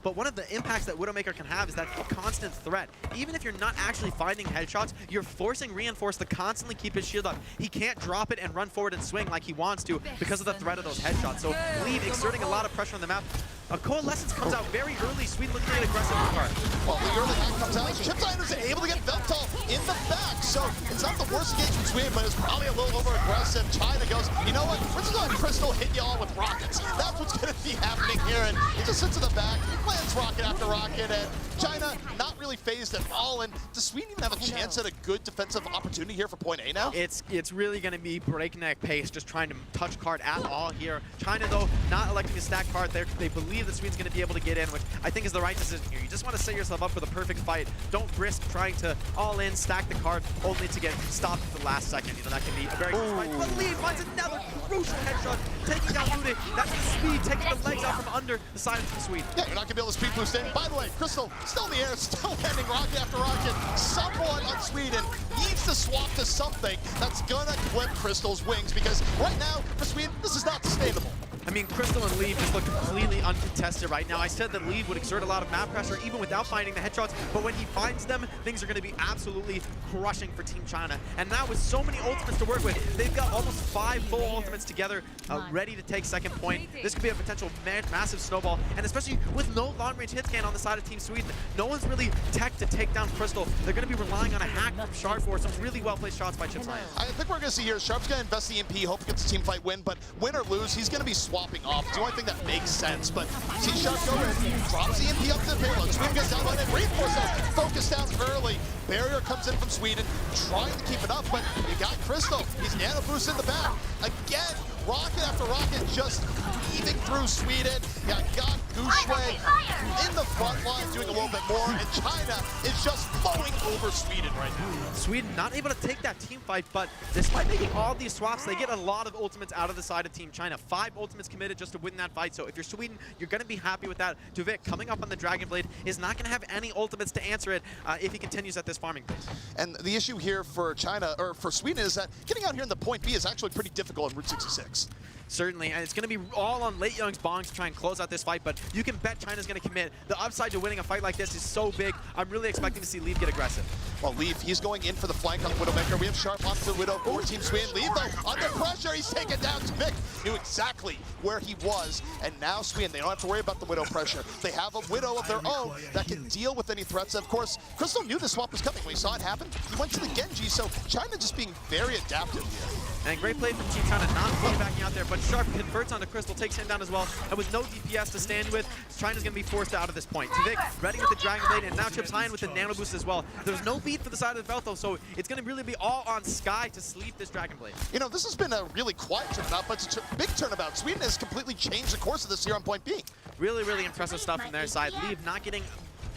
but one of the impacts that Widowmaker can have is that constant threat. Even if you're not actually finding headshots, you're forcing Reinforce to constantly keep his shield up. He can't drop it and run forward and swing like he wants to because of the threat of those headshots. So Leave exerting a lot of pressure on the map. A Coalescence comes out very early. Sweden looking at aggressive part. Well, the early hack comes out. Chipsider's able to get Veltal in the back, so it's not the worst engagement from Sweden, but it's probably a little over-aggressive. China goes, you know what? We're just going to Crystal hit y'all with rockets. That's what's going to be happening here, and he just sits in the back, lands rocket after rocket, and China not really phased at all. And does Sweden even have a chance at a good defensive opportunity here for point A now? It's really going to be breakneck pace, just trying to touch card at all here. China, though, not electing to stack card. They believe that Sweden's going to be able to get in, which I think is the right decision here. You just want to set yourself up for the perfect fight. Don't risk trying to all in, stack the card, only to get stopped at the last second. You know, that can be a very good fight. But Lee finds another crucial headshot, taking down Ludi. That's the speed, taking the legs out from under the side of Team Sweden. Yeah, you're not going to be able to speed boost in. By the way, Crystal still in the air, still landing rocket after rocket. Someone on Sweden needs to swap to something that's going to clip Crystal's wings, because right now, for Sweden, this is not sustainable. I mean, Crystal and Leave just look completely uncontested right now. I said that Leave would exert a lot of map pressure even without finding the headshots, but when he finds them, things are going to be absolutely crushing for Team China. And now with so many ultimates to work with, they've got almost 5 full ultimates together ready to take second point. This could be a potential massive snowball, and especially with no long-range hit scan on the side of Team Sweden, no one's really tech to take down Crystal. They're going to be relying on a hack from Sharp or some really well-placed shots by Chips. I think we're going to see here, Sharp's going to invest the MP, hope he gets a team fight win, but win or lose, he's going to be swapping off. It's the only thing that makes sense, but see Sharp go in, drops the MP up to the payload. Sweden gets down on it, Reinforce focus down early. Barrier comes in from Sweden, trying to keep it up, but you got Crystal. He's nano boost in the back. Again, rocket after rocket just weaving through Sweden. You got Gushue in the front line doing a little bit more, and China is just flowing over Sweden right now. Sweden not able to take that team fight, but despite making all these swaps, they get a lot of ultimates out of the side of Team China. 5 ultimates committed just to win that fight, so if you're Sweden, you're going to be happy with that. Tuvik coming up on the Dragon Blade is not going to have any ultimates to answer it if he continues at this farming pace. And the issue here for China, or for Sweden, is that getting out here in the point B is actually pretty difficult on Route 66. Certainly, and it's going to be all on Late Young's bongs to try and close out this fight, but you can bet China's going to commit. The upside to winning a fight like this is so big. I'm really expecting to see Leave get aggressive. Well, Leave, he's going in for the flank on Widowmaker. We have Sharp onto the Widow for Team Sweden. Leave, though, under pressure. He's taken down. Vic knew exactly where he was, and now Sweden, they don't have to worry about the Widow pressure. They have a Widow of their own that can deal with any threats. Of course, Crystal knew the swap was coming. When he saw it happen, he went to the Genji, so China just being very adaptive here. And great play from Team China, not fully backing out there, but Sharp converts onto Crystal, takes him down as well, and with no DPS to stand with, China's going to be forced out of this point. Tuvik ready with the Dragon Blade, and now Chips High with the Nano Boost as well. There's no beat for the side of the belt, though, so it's going to really be all on Sky to sleep this Dragon Blade. You know, this has been a really quiet turnabout, but it's a big turnabout. Sweden has completely changed the course of this here on point B. Really, really impressive stuff from their side. Leave not getting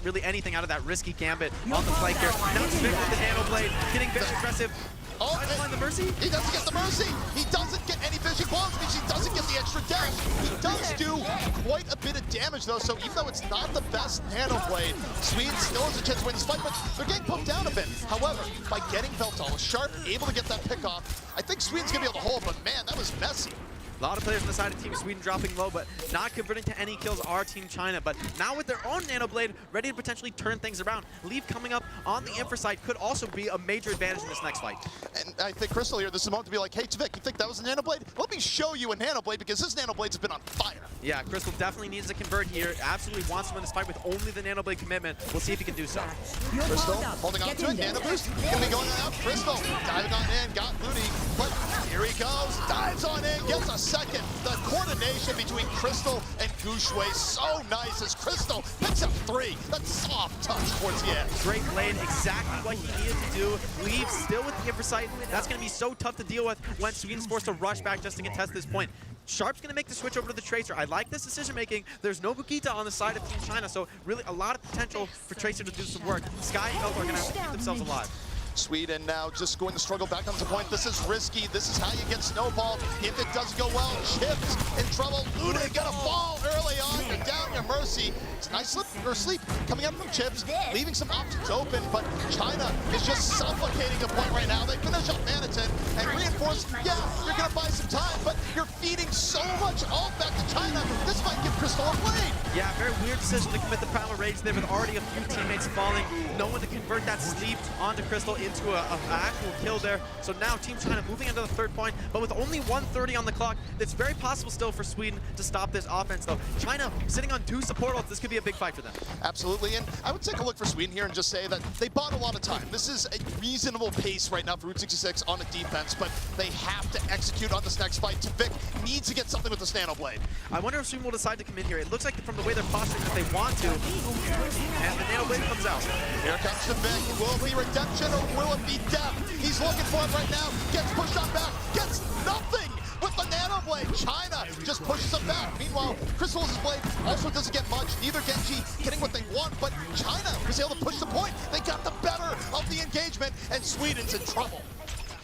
really anything out of that risky gambit on the flank here. Now Tuvik with the Nano Blade, getting very aggressive. Oh, trying to find the Mercy? He doesn't get the Mercy. He doesn't get any vision qualities. He doesn't get the extra dash. He does do quite a bit of damage though, so even though it's not the best Nano Blade, Sweden still has a chance to win this fight, but they're getting poked down a bit. However, by getting Veltal, Sharp able to get that pick off, I think Sweden's gonna be able to hold, but man, that was messy. A lot of players on the side of Team Sweden dropping low, but not converting to any kills are Team China. But now with their own Nano Blade, ready to potentially turn things around. Leave coming up on the infra side could also be a major advantage in this next fight. And I think Crystal here, this is a moment to be like, hey, Tvik, you think that was a Nano Blade? Let me show you a Nano Blade, because this Nano Blades have been on fire. Yeah, Crystal definitely needs to convert here. Absolutely wants to win this fight with only the Nano Blade commitment. We'll see if he can do so. Crystal holding on to it, Nano Boost, gonna be going on out. Crystal diving on in, got Looney, but here he goes, dives on in, gets a second. The coordination between Crystal and Gushue so nice as Crystal picks up 3. That soft touch towards the edge. Great blade, exactly what he needed to do. Leaves still with the infra sight. That's going to be so tough to deal with when Sweden's forced to rush back just to contest this point. Sharp's going to make the switch over to the Tracer. I like this decision making. There's no Bukita on the side of Team China, so really a lot of potential for Tracer to do some work. Sky and Veltal are going to keep themselves alive. Sweden now just going to struggle back onto point. This is risky. This is how you get snowballed. If it doesn't go well, Chips in trouble. Luna gonna fall early on. You're down your mercy. It's a nice slip or sleep coming up from Chips, leaving some options open, but China is just suffocating the point right now. They finish up Manitin and reinforce. Yeah, you're gonna buy some time, but you're feeding so much all back to China. This might give Crystal a blade. Yeah, very weird decision to commit the Primal Rage there with already a few teammates falling. No one to convert that sleep onto Crystal into an actual kill there. So now Team China moving into the third point, but with only 1:30 on the clock, it's very possible still for Sweden to stop this offense though. China sitting on 2 support ults, this could be a big fight for them. Absolutely, and I would take a look for Sweden here and just say that they bought a lot of time. This is a reasonable pace right now for Route 66 on a defense, but they have to execute on this next fight. Tvik needs to get something with this Nano Blade. I wonder if Sweden will decide to come in here. It looks like from the way they're posturing that they want to, and the Nano Blade comes out. Here comes Tvik. Will it be redemption or will it be death? He's looking for it right now. Gets pushed on back. Gets nothing with the Nano Blade. China just pushes him back. Meanwhile, Crystal's blade also doesn't get much. Neither Genji getting what they want, but China was able to push the point. They got the better of the engagement, and Sweden's in trouble.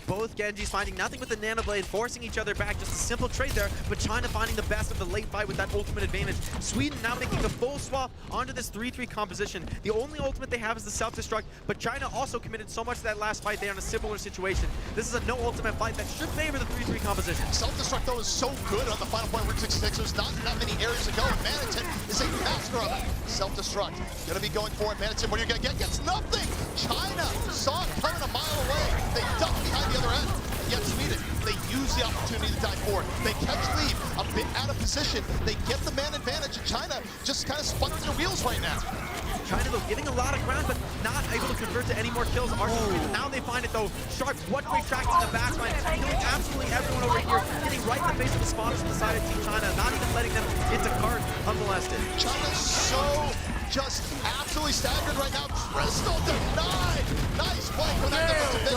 Both Genjis finding nothing with the Nano Blade, forcing each other back. Just a simple trade there, but China finding the best of the late fight with that ultimate advantage. Sweden now making a full swap onto this 3-3 composition. The only ultimate they have is the self-destruct, but China also committed so much to that last fight. They're in a similar situation. This is a no ultimate fight that should favor the 3-3 composition. Self-destruct, though, is so good on the final point Route 66. There's not that many areas to go, and Manitin is a master of it. Self-destruct. Gonna be going for it. Manitin, what are you gonna get? Gets nothing! China saw it coming a mile away. They duck behind the other end. Yet Sweden, they use the opportunity to dive forward. They catch lead, a bit out of position. They get the man advantage, and China just kind of spun their wheels right now. China, though, getting a lot of ground, but not able to convert to any more kills. Now they find it, though. Sharp, what great tracks in the backline, killing absolutely everyone over here, getting right in the face of the spawners on the side of Team China, not even letting them into cart unmolested. China's so just absolutely staggered right now. Crystal denied. Nice play for that to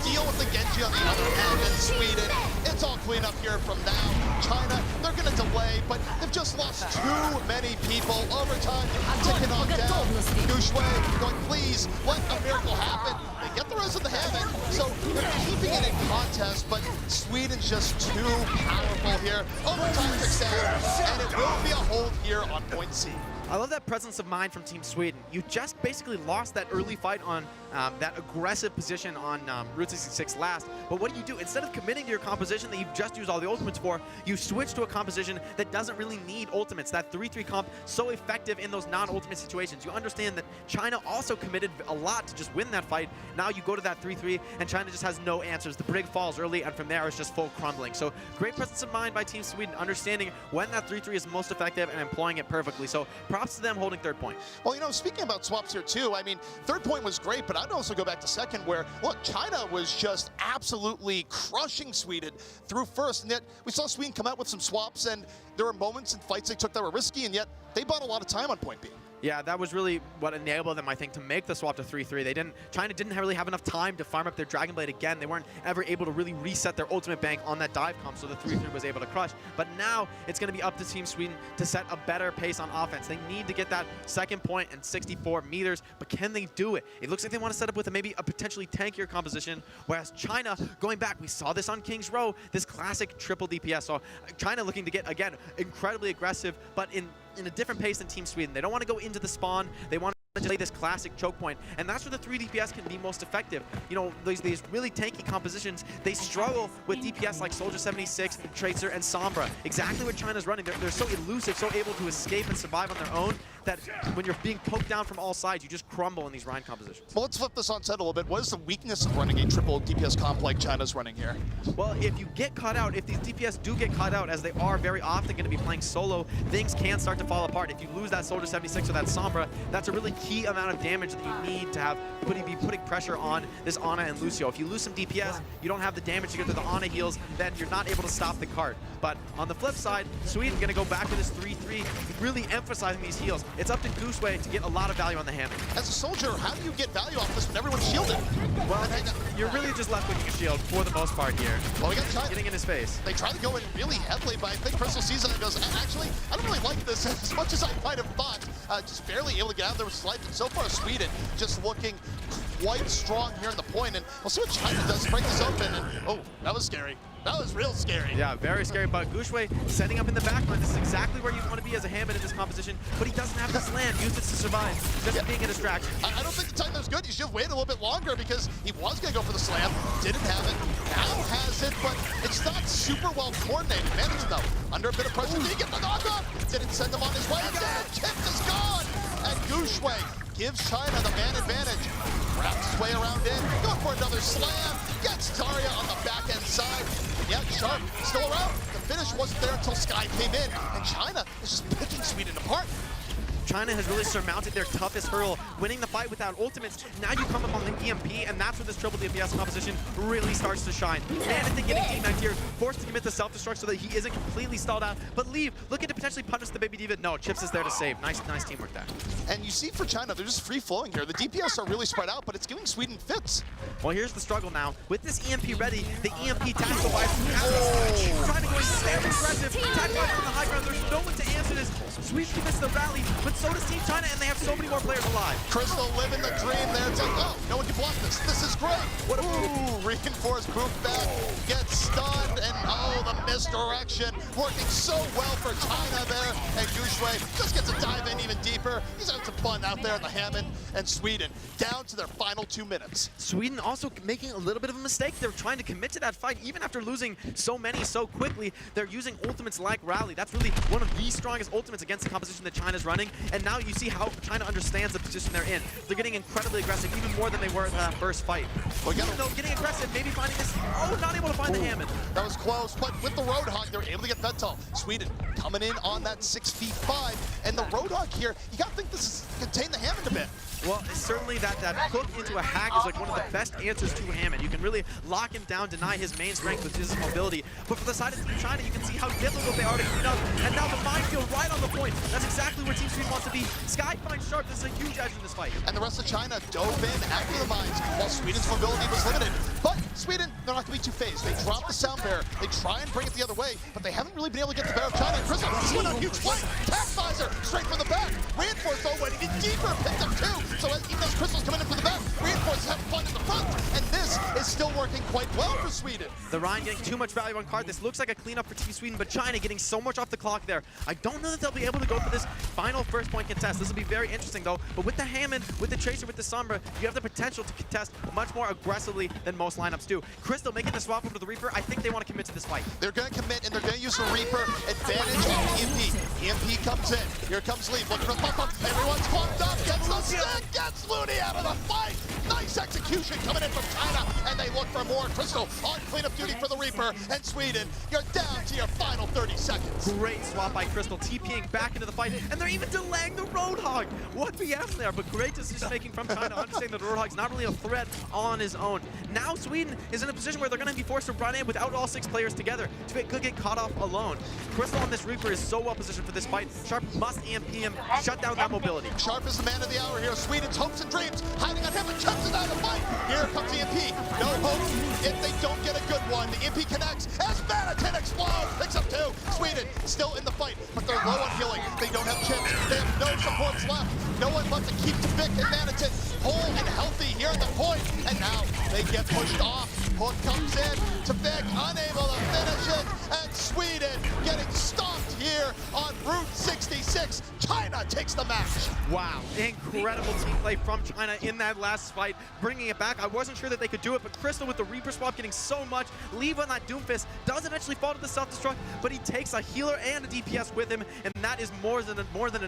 deal with the Genji on the other end, and Sweden. It's all clean up here from now. China, they're going to delay, but they've just lost too many people. Overtime, ticking on down. Gushue going, please, let a miracle happen. They get the rest of the hammock, so they're keeping it in contest, but Sweden's just too powerful here. Overtime ticks out, and it will be a hold here on point C. I love that presence of mind from Team Sweden. You just basically lost that early fight on that aggressive position on Route 66 last. But what do? Instead of committing to your composition that you've just used all the ultimates for, you switch to a composition that doesn't really need ultimates. That 3-3 comp, so effective in those non-ultimate situations. You understand that China also committed a lot to just win that fight. Now you go to that 3-3, and China just has no answers. The brig falls early, and from there it's just full crumbling. So great presence of mind by Team Sweden, understanding when that 3-3 is most effective and employing it perfectly. So props to them holding third point. Well, you know, speaking about swaps here too, I mean, third point was great, but I'd also go back to second where, look, China was just absolutely crushing Sweden through first, and yet we saw Sweden come out with some swaps, and there were moments and fights they took that were risky, and yet they bought a lot of time on point B. Yeah, that was really what enabled them, I think, to make the swap to 3-3. China didn't really have enough time to farm up their Dragon Blade again. They weren't ever able to really reset their ultimate bank on that dive comp, so the 3-3 was able to crush. But now it's going to be up to Team Sweden to set a better pace on offense. They need to get that second point in 64 meters, but can they do it? It looks like they want to set up with maybe a potentially tankier composition, whereas China, going back, we saw this on King's Row, this classic triple DPS. So China looking to get, again, incredibly aggressive, but in a different pace than Team Sweden. They don't want to go into the spawn. They want to just play this classic choke point, and that's where the 3 DPS can be most effective. You know, these really tanky compositions, they struggle with DPS like Soldier 76, Tracer, and Sombra. Exactly what China's running. They're so elusive, so able to escape and survive on their own, that when you're being poked down from all sides, you just crumble in these Rhine compositions. Well, let's flip this on set a little bit. What is the weakness of running a triple DPS comp like China's running here? Well, if you get caught out, if these DPS do get caught out, as they are very often going to be playing solo, things can start to fall apart. If you lose that Soldier 76 or that Sombra, that's a really key amount of damage that you need to have be putting pressure on this Ana and Lucio. If you lose some DPS, you don't have the damage to get to the Ana heals, then you're not able to stop the cart. But on the flip side, Sweden going to go back to this 3-3, really emphasizing these heals. It's up to Gooseway to get a lot of value on the Hammond. As a soldier, how do you get value off this when everyone's shielded? Well, you're really just left with your shield for the most part here. Well, we got China getting in his face. They try to go in really heavily, but I think Crystal sees it and goes, actually, I don't really like this as much as I might have thought. Just barely able to get out there with his life. And so far, Sweden just looking quite strong here in the point. And we'll see what China does to break this open. And, oh, that was scary. That was real scary. Yeah, very scary, but Gushue setting up in the backline. This is exactly where you want to be as a Hammond in this composition, but he doesn't have this land. Use it to survive, just being a distraction. I don't think the time that was good. You should have waited a little bit longer because he was going to go for the slam. Didn't have it. Now has it, but it's not super well coordinated. Managed though. Under a bit of pressure. Did he get the knock-off? Didn't send him on his way. Again, Kip is gone. And Gushue gives China the man advantage. Wraps his way around in. Going for another slam. Gets Daria on the back end side. And yeah, Sharp still around. The finish wasn't there until Sky came in. And China is just picking Sweden apart. China has really surmounted their toughest hurdle, winning the fight without ultimates. Now you come up on the EMP, and that's where this triple DPS composition really starts to shine. Managed getting teamed here, forced to commit to self-destruct so that he isn't completely stalled out. But Leave, looking to potentially punish the Baby Diva. No, Chips is there to save. Nice teamwork there. And you see for China, they're just free-flowing here. The DPS are really spread out, but it's giving Sweden fits. Well, here's the struggle now. With this EMP ready, the EMP tactical wise, trying to go very aggressive. Tactical on the high ground. There's no one to answer this. Sweden commits the rally, but so does Team China, and they have so many more players alive. Crystal living the dream there. It's like, oh, no one can block this. This is great. What a move. Reinforced move back. Gets stunned, and oh, the misdirection. Working so well for China there. And Gushue just gets a dive in even deeper. He's having some fun out there in the Hammond. And Sweden down to their final 2 minutes. Sweden also making a little bit of a mistake. They're trying to commit to that fight. Even after losing so many so quickly, they're using ultimates like Rally. That's really one of the strongest ultimates against the composition that China's running. And now you see how China understands the position they're in. They're getting incredibly aggressive, even more than they were in that first fight. Well, getting aggressive, maybe finding this. Oh, not able to find the Hammond. That was close, but with the Roadhog, they're able to get Vental. Sweden coming in on that 6'5", and the Roadhog here, you gotta think this is contain the Hammond a bit. Well, certainly that hook into a hack is like one of the best answers to Hammond. You can really lock him down, deny his main strength, which is his mobility. But for the side of Team China, you can see how difficult they are to clean up. And now the minefield right on the point. That's exactly where Team Sweden wants to be. Sky finds Sharp. This is a huge edge in this fight. And the rest of China dove in after the mines while Sweden's mobility was limited. But Sweden, they're not going to be too phased. They drop the sound bear. They try and bring it the other way, but they haven't really been able to get the bear of China. And Crystal, this went on a huge flight. Taskvisor straight from the back. Reinforced though went even deeper. Picked up two. So even as Crystal's coming in from the back, Reinforced having fun in the front. And this is still working quite well for Sweden. The Rhine getting too much value on card. This looks like a cleanup for Team Sweden, but China getting so much off the clock there. I don't know that they'll be able to go for this final first point contest. This will be very interesting though. But with the Hammond, with the Tracer, with the Sombra, you have the potential to contest much more aggressively than most lineups do. Crystal making the swap over to the Reaper. I think they want to commit to this fight. They're going to commit, and they're going to use the Reaper advantage on the EMP. EMP comes in. Here comes Leaf looking for the pop-up. Everyone's pumped up. Gets the stick. Gets Looney out of the fight. Nice execution coming in from China, and they look for more. Crystal on cleanup duty for the Reaper, and Sweden, you're down to your final 30 seconds. Great swap by Crystal, TPing back into the fight, and they're even delaying the Roadhog. What BS there, but great decision making from China, understanding that the Roadhog's not really a threat on his own. Now Sweden is in a position where they're going to be forced to run in without all 6 players together. Could get caught off alone. Crystal on this Reaper is so well positioned for this fight. fight. Sharp must EMP him, shut down that mobility. Sharp is the man of the hour here. Sweden's hopes and dreams hiding on him and chucks it out of the fight. Here comes the EMP. No hope if they don't get a good one. The EMP connects as Vanatin explodes. Picks up two. Sweden still in the fight, but they're low on healing. They don't have chips. They have no supports left. No one left to keep Vic and Vanatin whole and healthy here at the point. And now they get pushed off. Hook comes in to Vic, unable to finish it. And Sweden getting stomped here on Route 66. China takes the match. Wow, incredible team play from China in that last fight, bringing it back. I wasn't sure that they could do it, but Crystal with the Reaper swap getting so much. Leave on that Doomfist does eventually fall to the self-destruct, but he takes a healer and a DPS with him, and that is more than